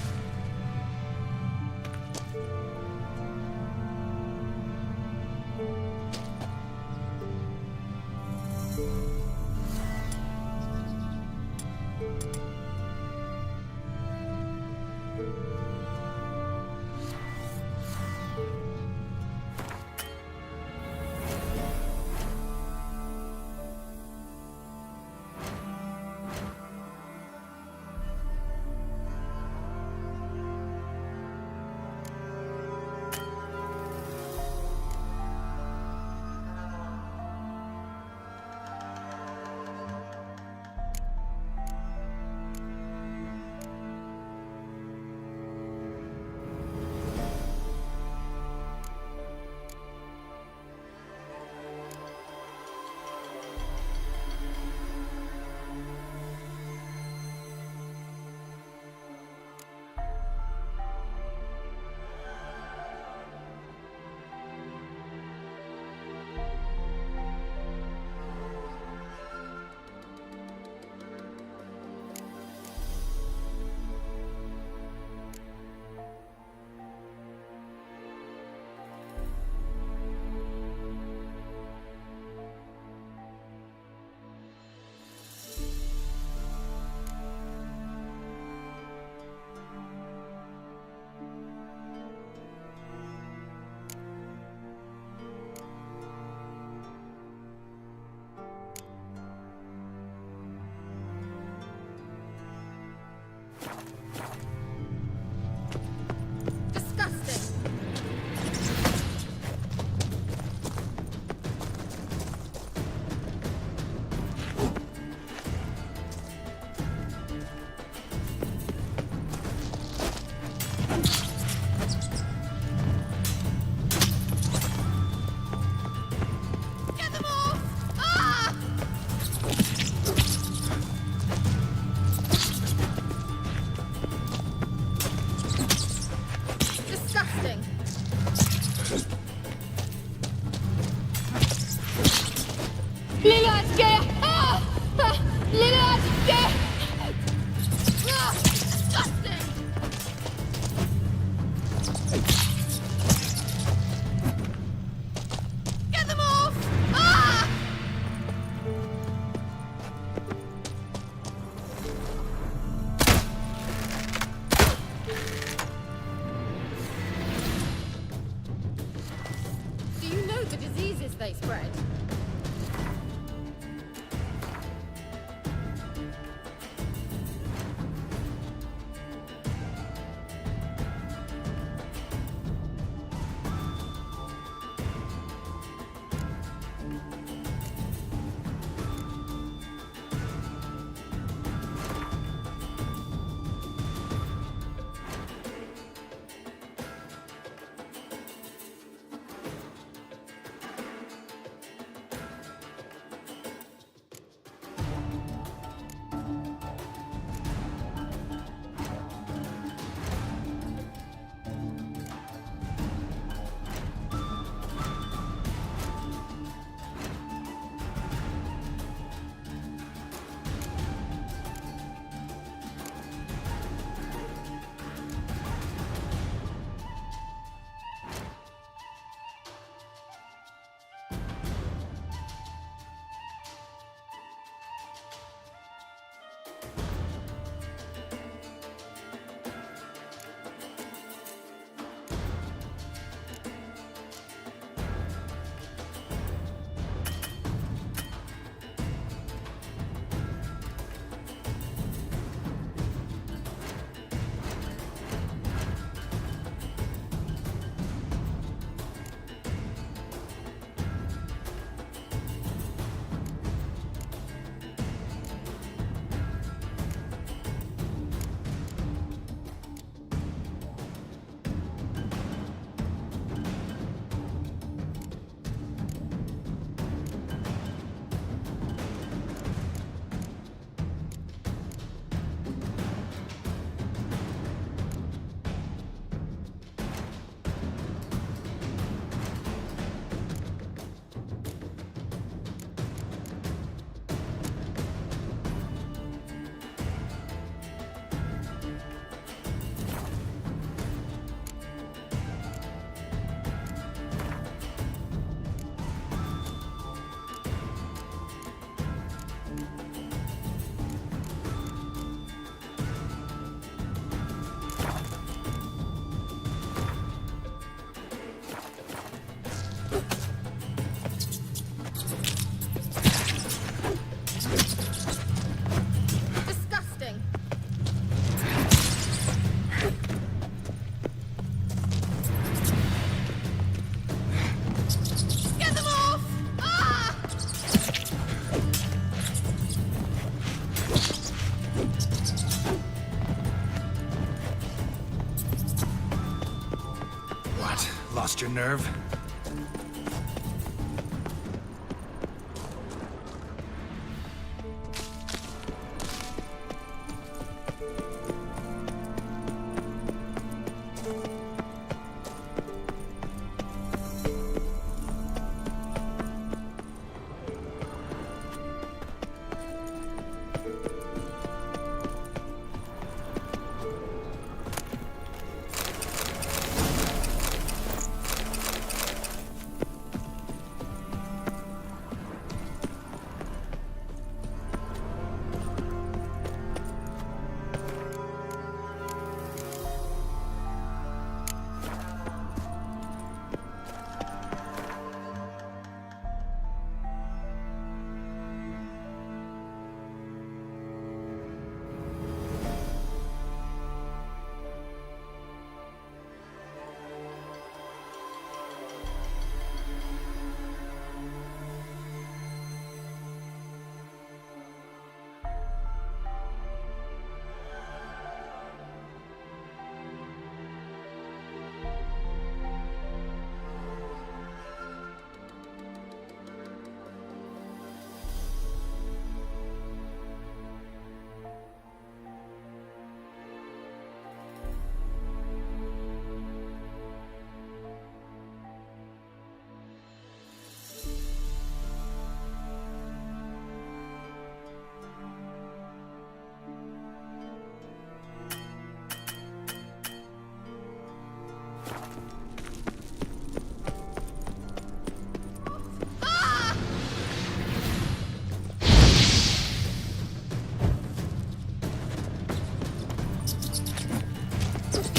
lost your nerve?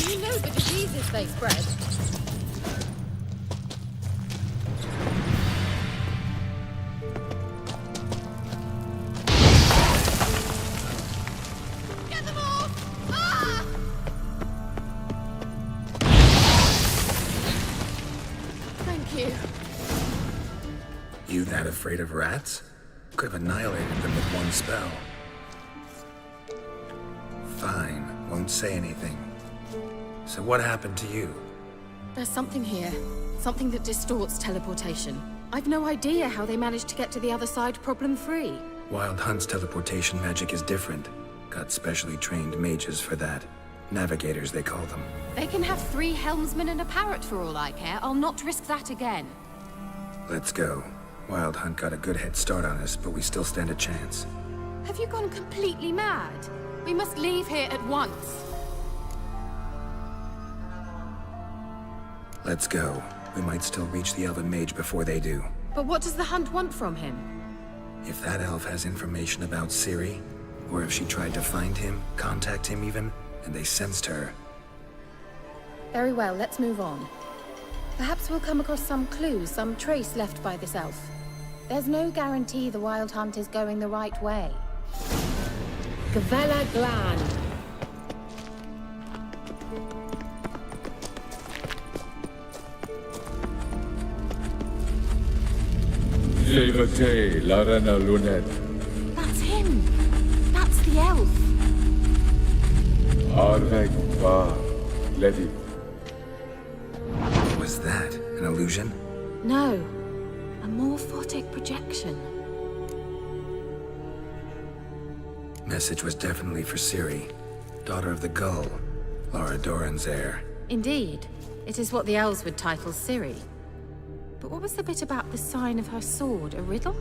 You know the diseases they spread. Get them off! Ah! Thank you. You that afraid of rats? Could have annihilated them with one spell. Fine, won't say anything. So what happened to you? There's something here. Something that distorts teleportation. I've no idea how they managed to get to the other side problem-free. Wild Hunt's teleportation magic is different. Got specially trained mages for that. Navigators, they call them. They can have 3 helmsmen and a parrot for all I care. I'll not risk that again. Let's go. Wild Hunt got a good head start on us, but we still stand a chance. Have you gone completely mad? We must leave here at once. Let's go. We might still reach the Elven Mage before they do. But what does the Hunt want from him? If that elf has information about Ciri, or if she tried to find him, contact him even, and they sensed her. Very well, let's move on. Perhaps we'll come across some clues, some trace left by this elf. There's no guarantee the Wild Hunt is going the right way. Gavella Glan. Levate, Larena Lunet. That's him! That's the elf! Arveg Va, Ledi. What was that? An illusion? No. A morphotic projection. Message was definitely for Ciri, daughter of the Gull, Lara Doran's heir. Indeed. It is what the elves would title Ciri. But what was the bit about the sign of her sword? A riddle?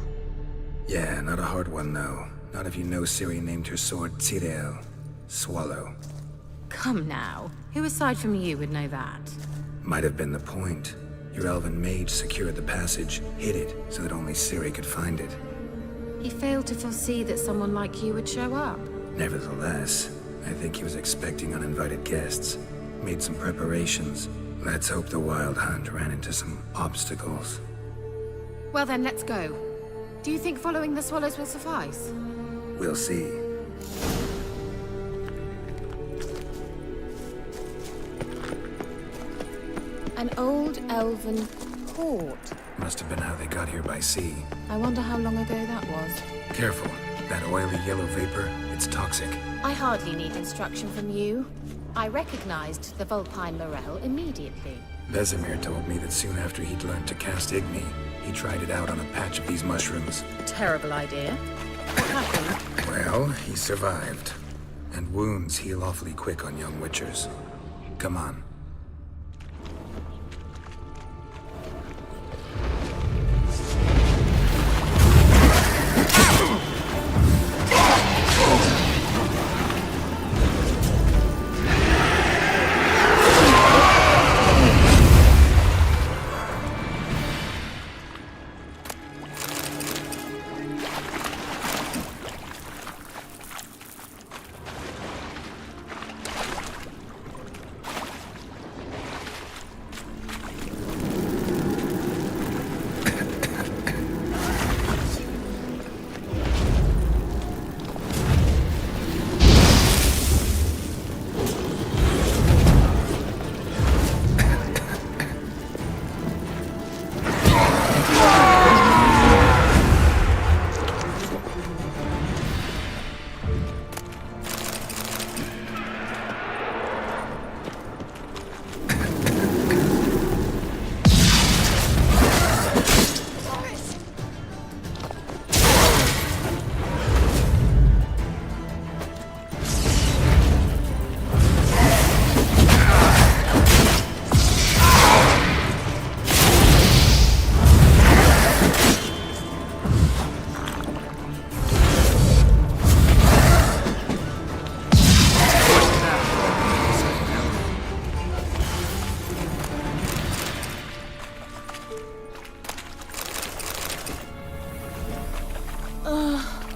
Yeah, not a hard one though. Not if you know Ciri named her sword Ciri, swallow. Come now. Who aside from you would know that? Might have been the point. Your elven mage secured the passage, hid it, so that only Ciri could find it. He failed to foresee that someone like you would show up. Nevertheless, I think he was expecting uninvited guests. Made some preparations. Let's hope the Wild Hunt ran into some obstacles. Well then, let's go. Do you think following the swallows will suffice? We'll see. An old elven port. Must have been how they got here by sea. I wonder how long ago that was. Careful. That oily yellow vapor, it's toxic. I hardly need instruction from you. I recognized the Vulpine Morel immediately. Vesemir told me that soon after he'd learned to cast Igni, he tried it out on a patch of these mushrooms. Terrible idea. What happened? Well, he survived. And wounds heal awfully quick on young witchers. Come on.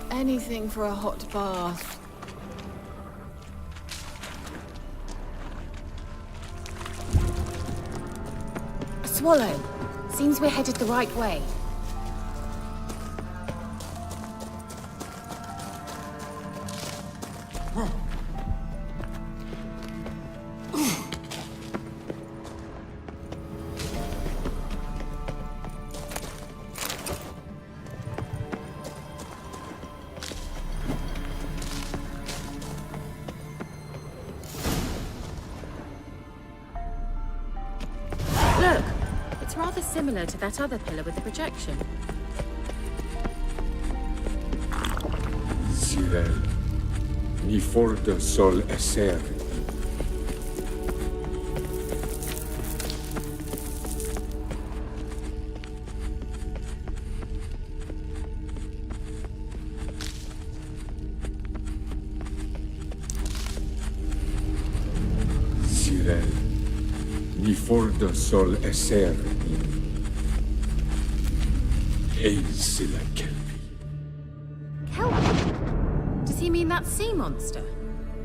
Anything for a hot bath. A swallow. Seems we're headed the right way. Look! It's rather similar to that other pillar with the projection. Ciri, ni forte sol esser. Ciri, ni forte sol esser. Eis la kelpi. Kelp? Does he mean that sea monster?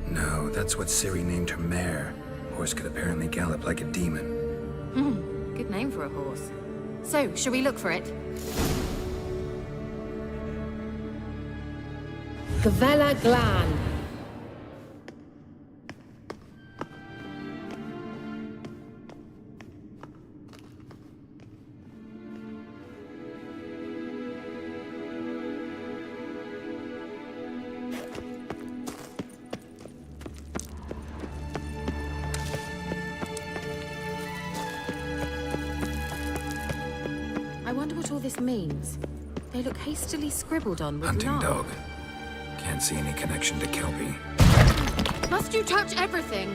No, that's what Ciri named her mare. Horse could apparently gallop like a demon. Good name for a horse. So, shall we look for it? Gavella Glan. I wonder what all this means. They look hastily scribbled on with Hunting lard. dog. Can't see any connection to Kelpie. Must you touch everything?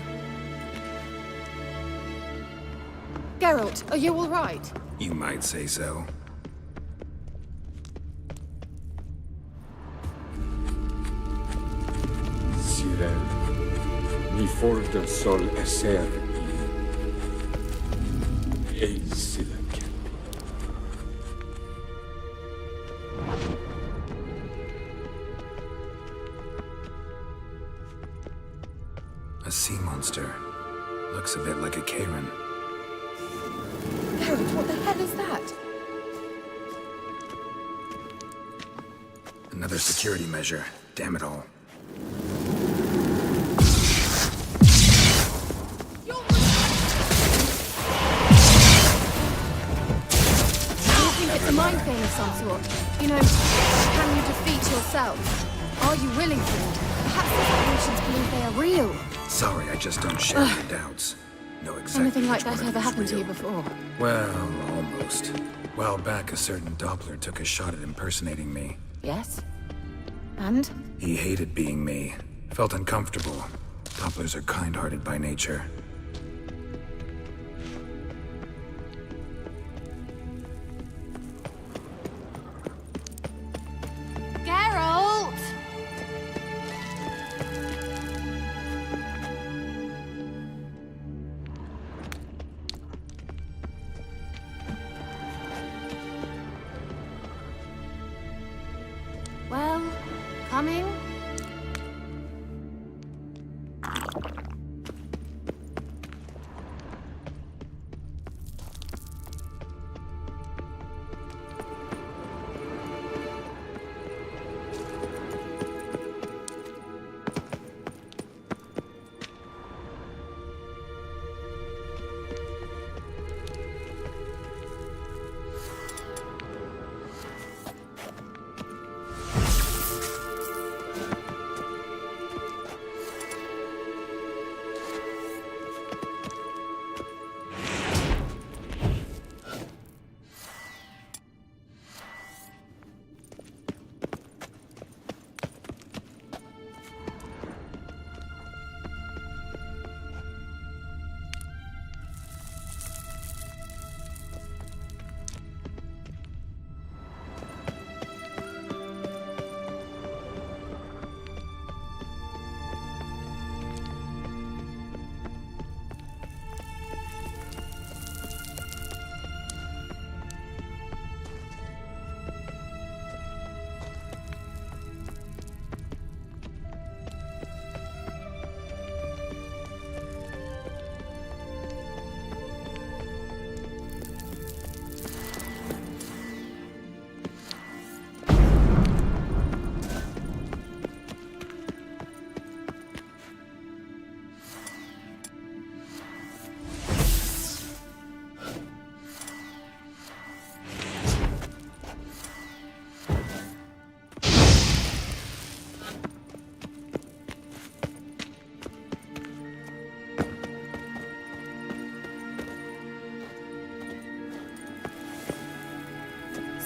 Geralt, are you all right? You might say so. Ciri, ni forte sol esser. Eis la kelpi. A sea monster. Looks a bit like a Karen. Geralt, what the hell is that? Another security measure. Damn it all. I think it's a mind game of some sort. You know, can you defeat yourself? Are you willing to? Perhaps these apparitions believe they are real. Sorry, I just don't share your doubts. Know exactly Anything like which one that of ever you's happened to real. you before? Well, almost. While back, a certain Doppler took a shot at impersonating me. Yes? And? He hated being me. Felt uncomfortable. Dopplers are kind-hearted by nature. Geralt! Well, coming?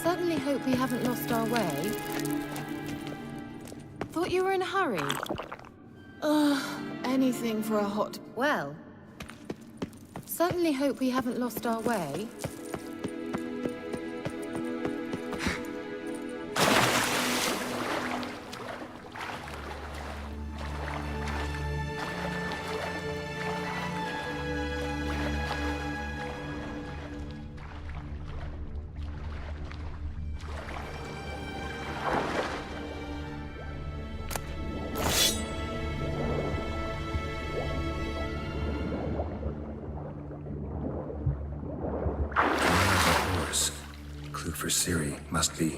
Certainly hope we haven't lost our way. Thought you were in a hurry. Ugh, anything for a hot... Well, certainly hope we haven't lost our way. Clue for Ciri, must be.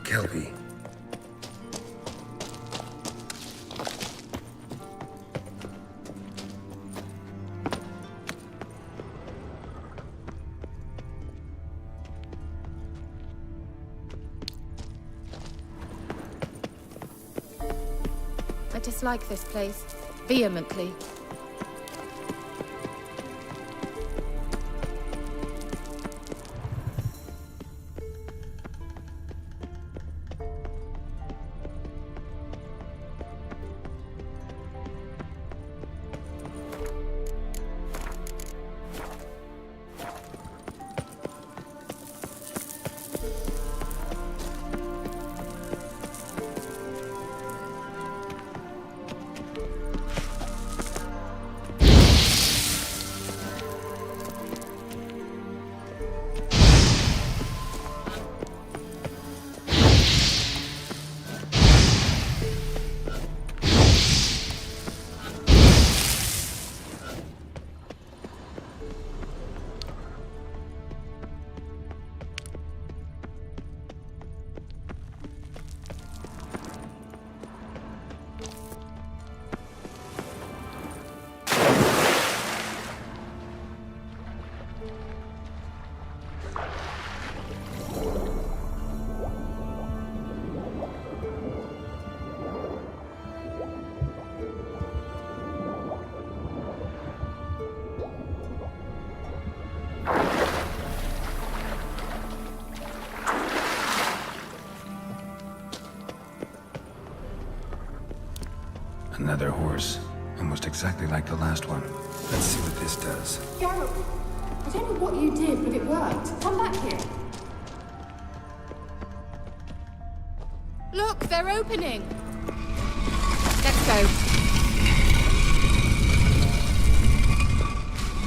Kelpie. I dislike this place. Vehemently. Another horse. Almost exactly like the last one. Let's see what this does. Geralt, I don't know what you did, but it worked. Come back here. Look, they're opening. Let's go.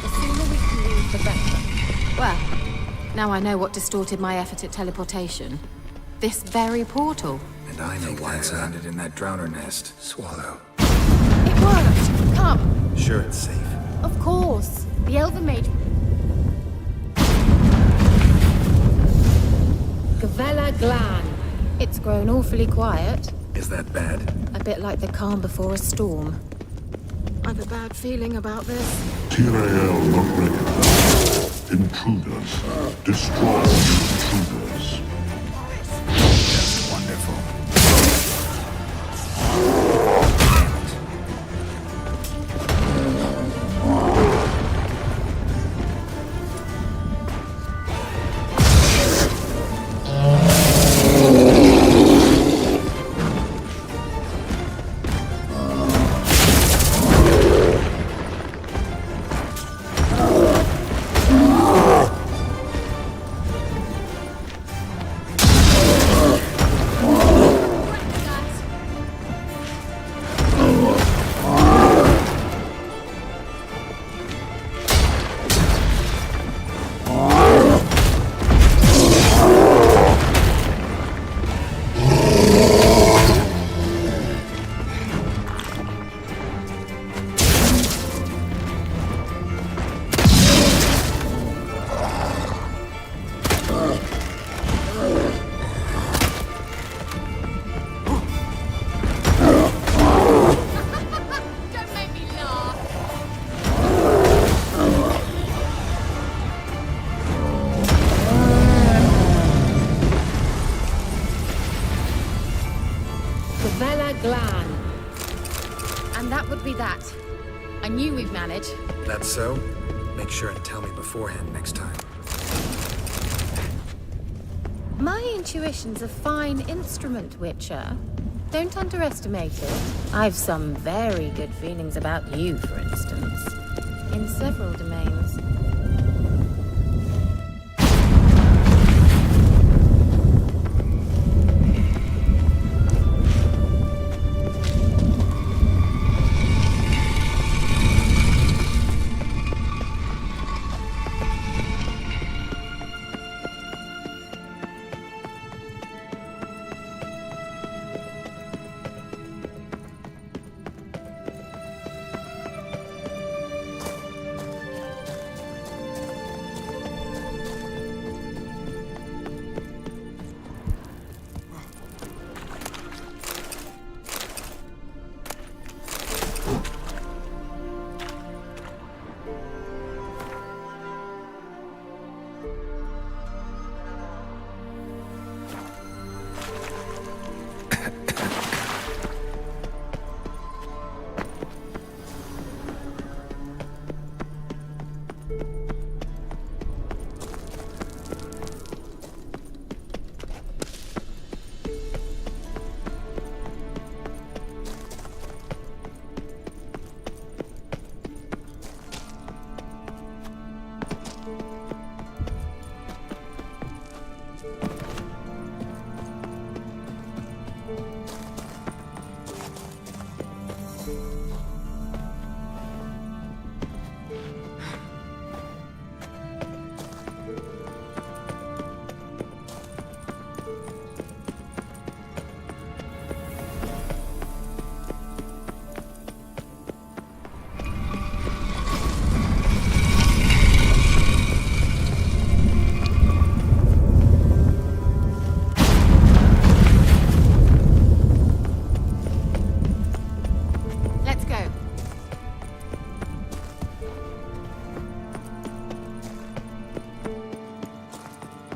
The sooner we can leave, the better. Well, now I know what distorted my effort at teleportation. This very portal. And I know why it landed in that drowner nest. Swallow. It worked! Come! Sure it's safe. Of course. The Elven Mage... Gavella Glan. It's grown awfully quiet. Is that bad? A bit like the calm before a storm. I've a bad feeling about this. Tirael not recognized. Intruders. Destroy intruders. Just wonderful. And that would be that. I knew we'd manage. That's so? Make sure and tell me beforehand next time. My intuition's a fine instrument, Witcher. Don't underestimate it. I've some very good feelings about you, for instance. In several domains.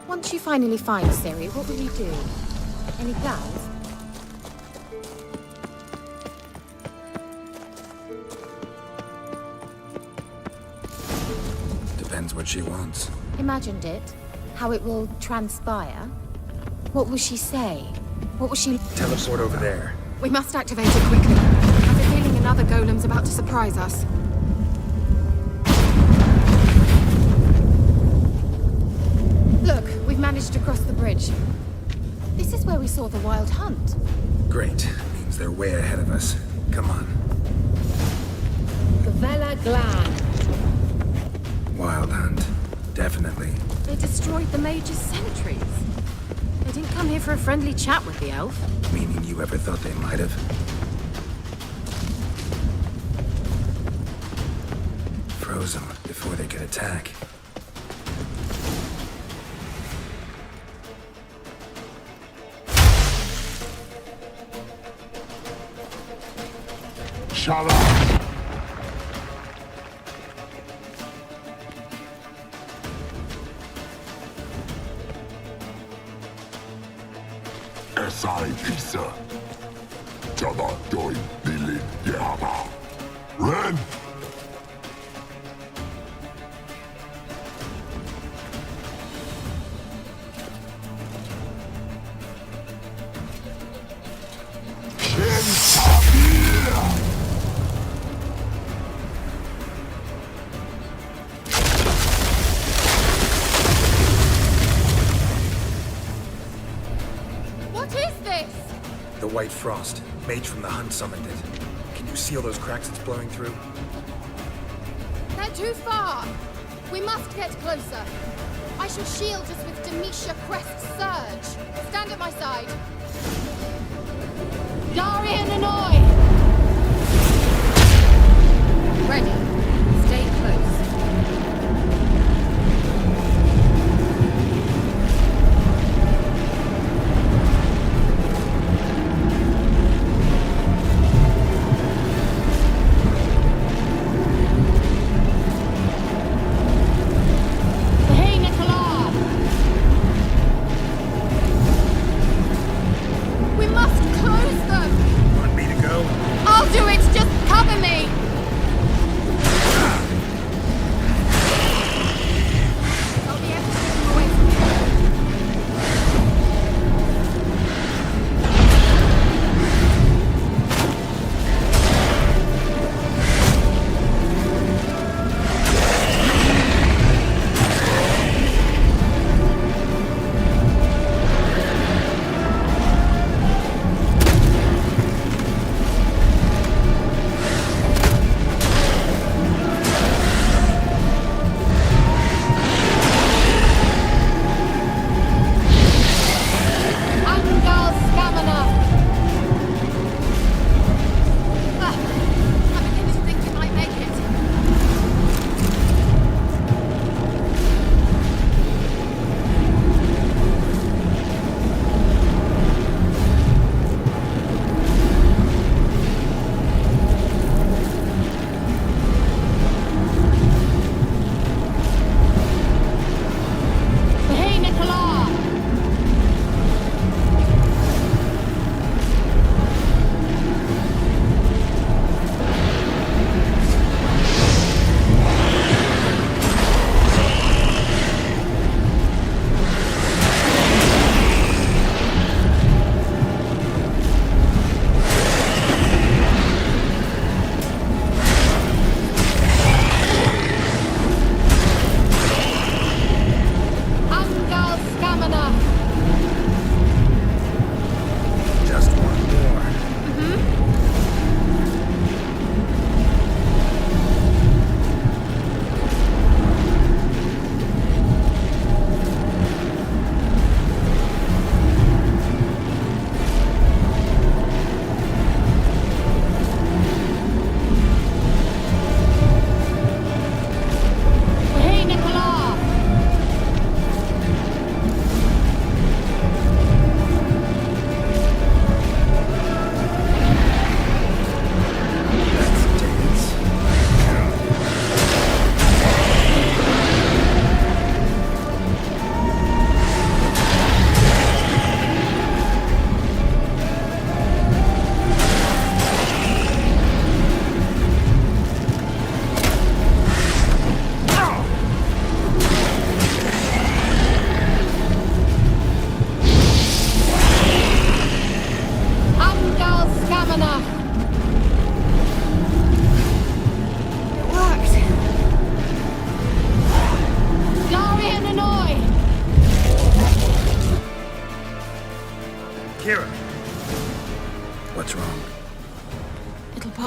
Once you finally find Ciri, what will you do? Any plans? Depends what she wants. Imagined it. How it will transpire. What will she say? What will she... Teleport over there. We must activate it quickly. I have a feeling Another golem's about to surprise us. Look, we've managed to cross the bridge. This is where we saw the wild hunt. Great. Means they're way ahead of us. Come on. Gavella Glan. Wild hunt. Definitely. They destroyed the mage's sentries. They didn't come here for a friendly chat with the elf. Meaning you ever thought they might have? Froze them before they could attack. Shut up! SI Pisa. Jada Doi Dilin Yama. Ren! What is this? The White Frost. Mage from the hunt summoned it. Can you see all those cracks it's blowing through? They're too far. We must get closer. I shall shield us with Demetia Crest's surge. Stand at my side. Darian Annoy! Ready. Stay close. I'll do it! Just cover me!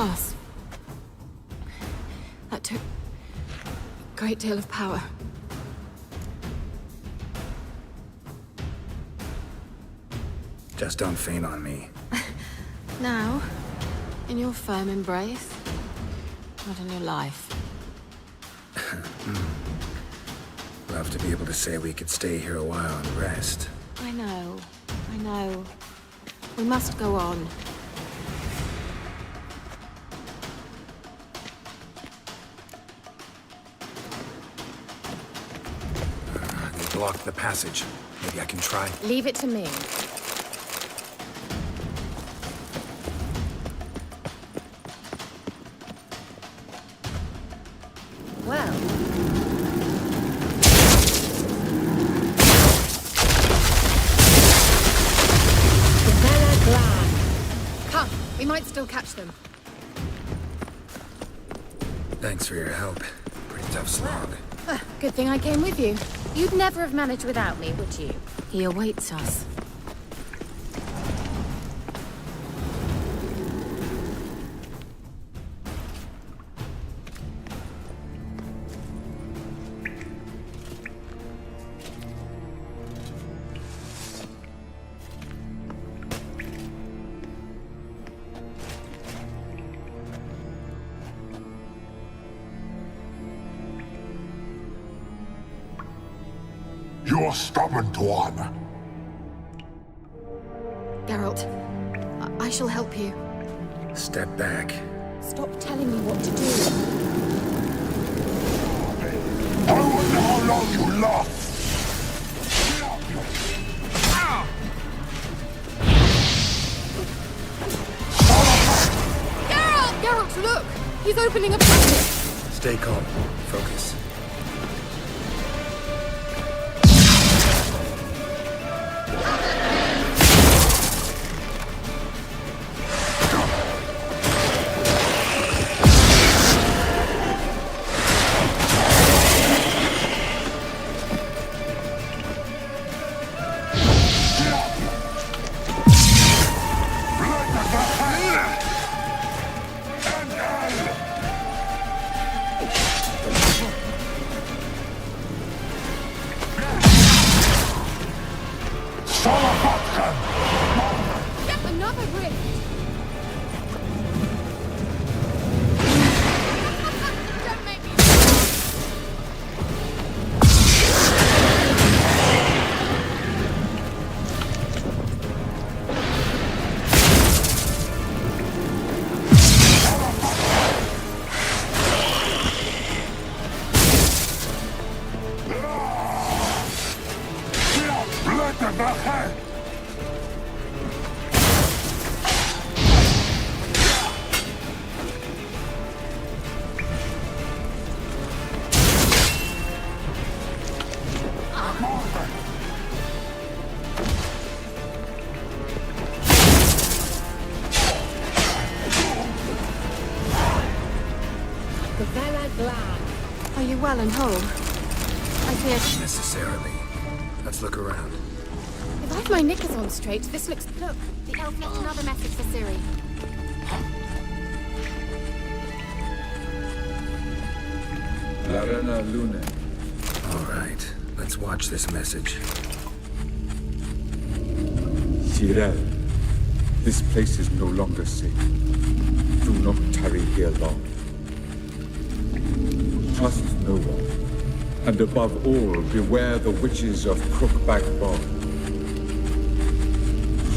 pass. That took a great deal of power. Just don't faint on me. Now, in your firm embrace, not in your life. Love to be able to say we could stay here a while and rest. I know. We must go on. They blocked the passage. Maybe I can try. Leave it to me. Well. Come, we might still catch them. Thanks for your help. Pretty tough slog. Good thing I came with you. You'd never have managed without me, would you? He awaits us. You're stubborn, Tuan. Geralt, I shall help you. Step back. Stop telling me what to do. I wonder how long you last. Geralt, look! He's opening a passage! Stay calm. Focus. Another rift! Don't make me... Are you well and whole? I fear... Necessarily. Let's look around. If I've my knickers on straight, this looks... Look, the elf left another message for Ciri. Larena Lune. All right. Let's watch this message. Ciri, this place is no longer safe. Do not tarry here long. Trust no one. And above all, beware the witches of Crookback Bog.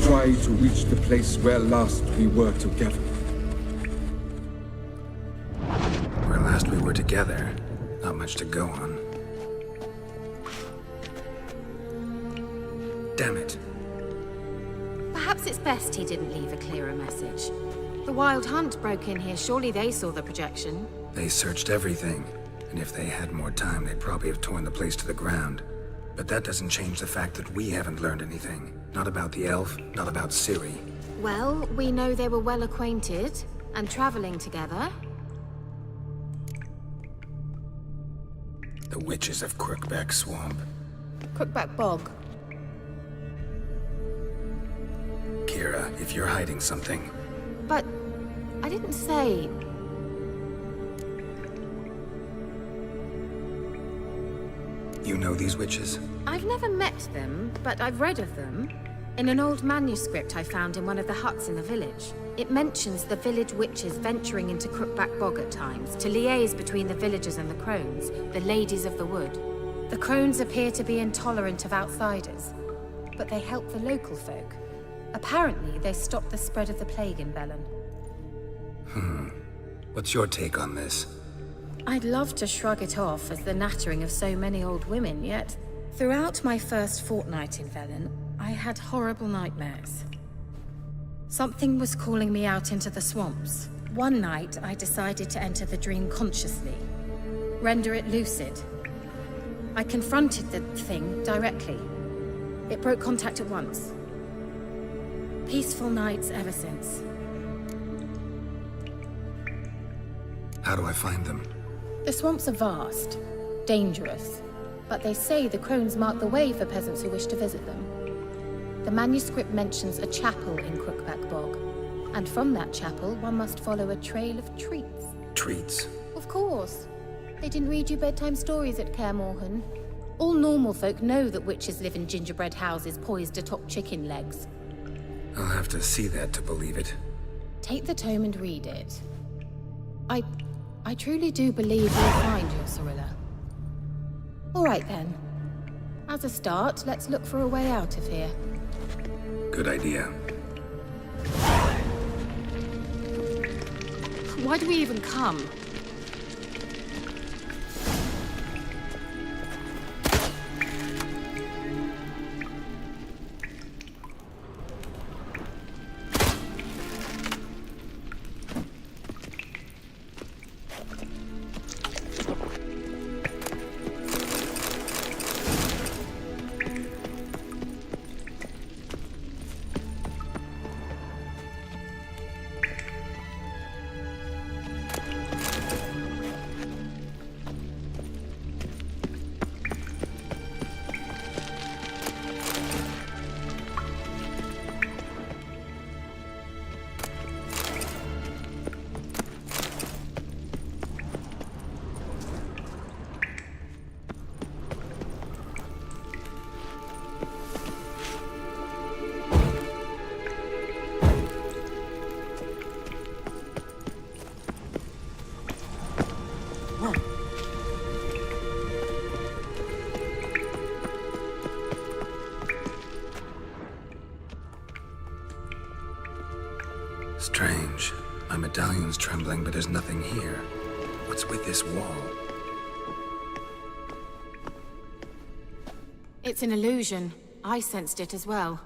Try to reach the place where last we were together. Where last we were together. Not much to go on. Damn it. Perhaps it's best he didn't leave a clearer message. The Wild Hunt broke in here. Surely they saw the projection. They searched everything. And if they had more time, they'd probably have torn the place to the ground. But that doesn't change the fact that we haven't learned anything. Not about the elf, not about Ciri. Well, we know they were well acquainted and traveling together. The witches of Crookback Swamp. Crookback Bog. Kira, if you're hiding something... But I didn't say... You know these witches? I've never met them, but I've read of them. In an old manuscript I found in one of the huts in the village, it mentions the village witches venturing into Crookback Bog at times to liaise between the villagers and the crones, the ladies of the wood. The crones appear to be intolerant of outsiders, but they help the local folk. Apparently, they stopped the spread of the plague in Velen. What's your take on this? I'd love to shrug it off as the nattering of so many old women, yet throughout my first fortnight in Velen, I had horrible nightmares. Something was calling me out into the swamps. One night, I decided to enter the dream consciously, render it lucid. I confronted the thing directly. It broke contact at once. Peaceful nights ever since. How do I find them? The swamps are vast, dangerous, but they say the crones mark the way for peasants who wish to visit them. The manuscript mentions a chapel in Crookback Bog, and from that chapel one must follow a trail of treats. Treats? Of course. They didn't read you bedtime stories at Kaer Morhen. All normal folk know that witches live in gingerbread houses poised atop chicken legs. I'll have to see that to believe it. Take the tome and read it. I truly do believe you'll find your Cyrilla. All right then. As a start, let's look for a way out of here. Good idea. Why do we even come? Strange. My medallion's trembling, but there's nothing here. What's with this wall? It's an illusion. I sensed it as well.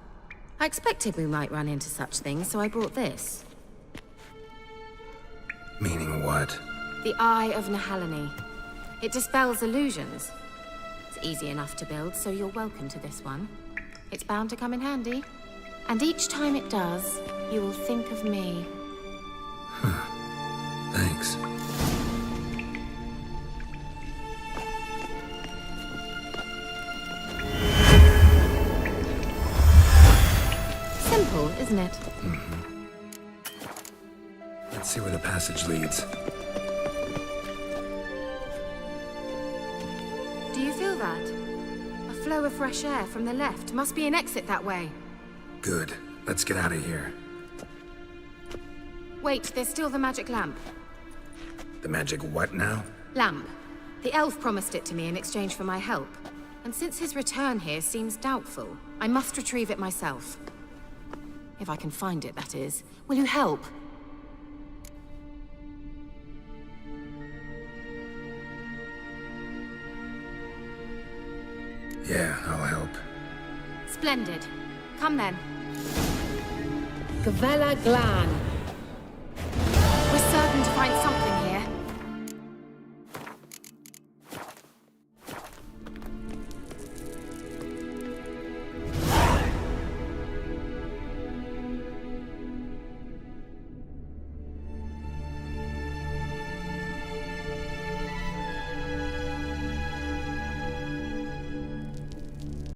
I expected we might run into such things, so I brought this. Meaning what? The Eye of Nahalani. It dispels illusions. It's easy enough to build, so you're welcome to this one. It's bound to come in handy. And each time it does, you will think of me. Thanks. Simple, isn't it? Let's see where the passage leads. Do you feel that? A flow of fresh air from the left. Must be an exit that way. Good. Let's get out of here. Wait, there's still the magic lamp. The magic what now? Lamp. The elf promised it to me in exchange for my help. And since his return here seems doubtful, I must retrieve it myself. If I can find it, that is. Will you help? Yeah, I'll help. Splendid. Come then. Gavella Glan.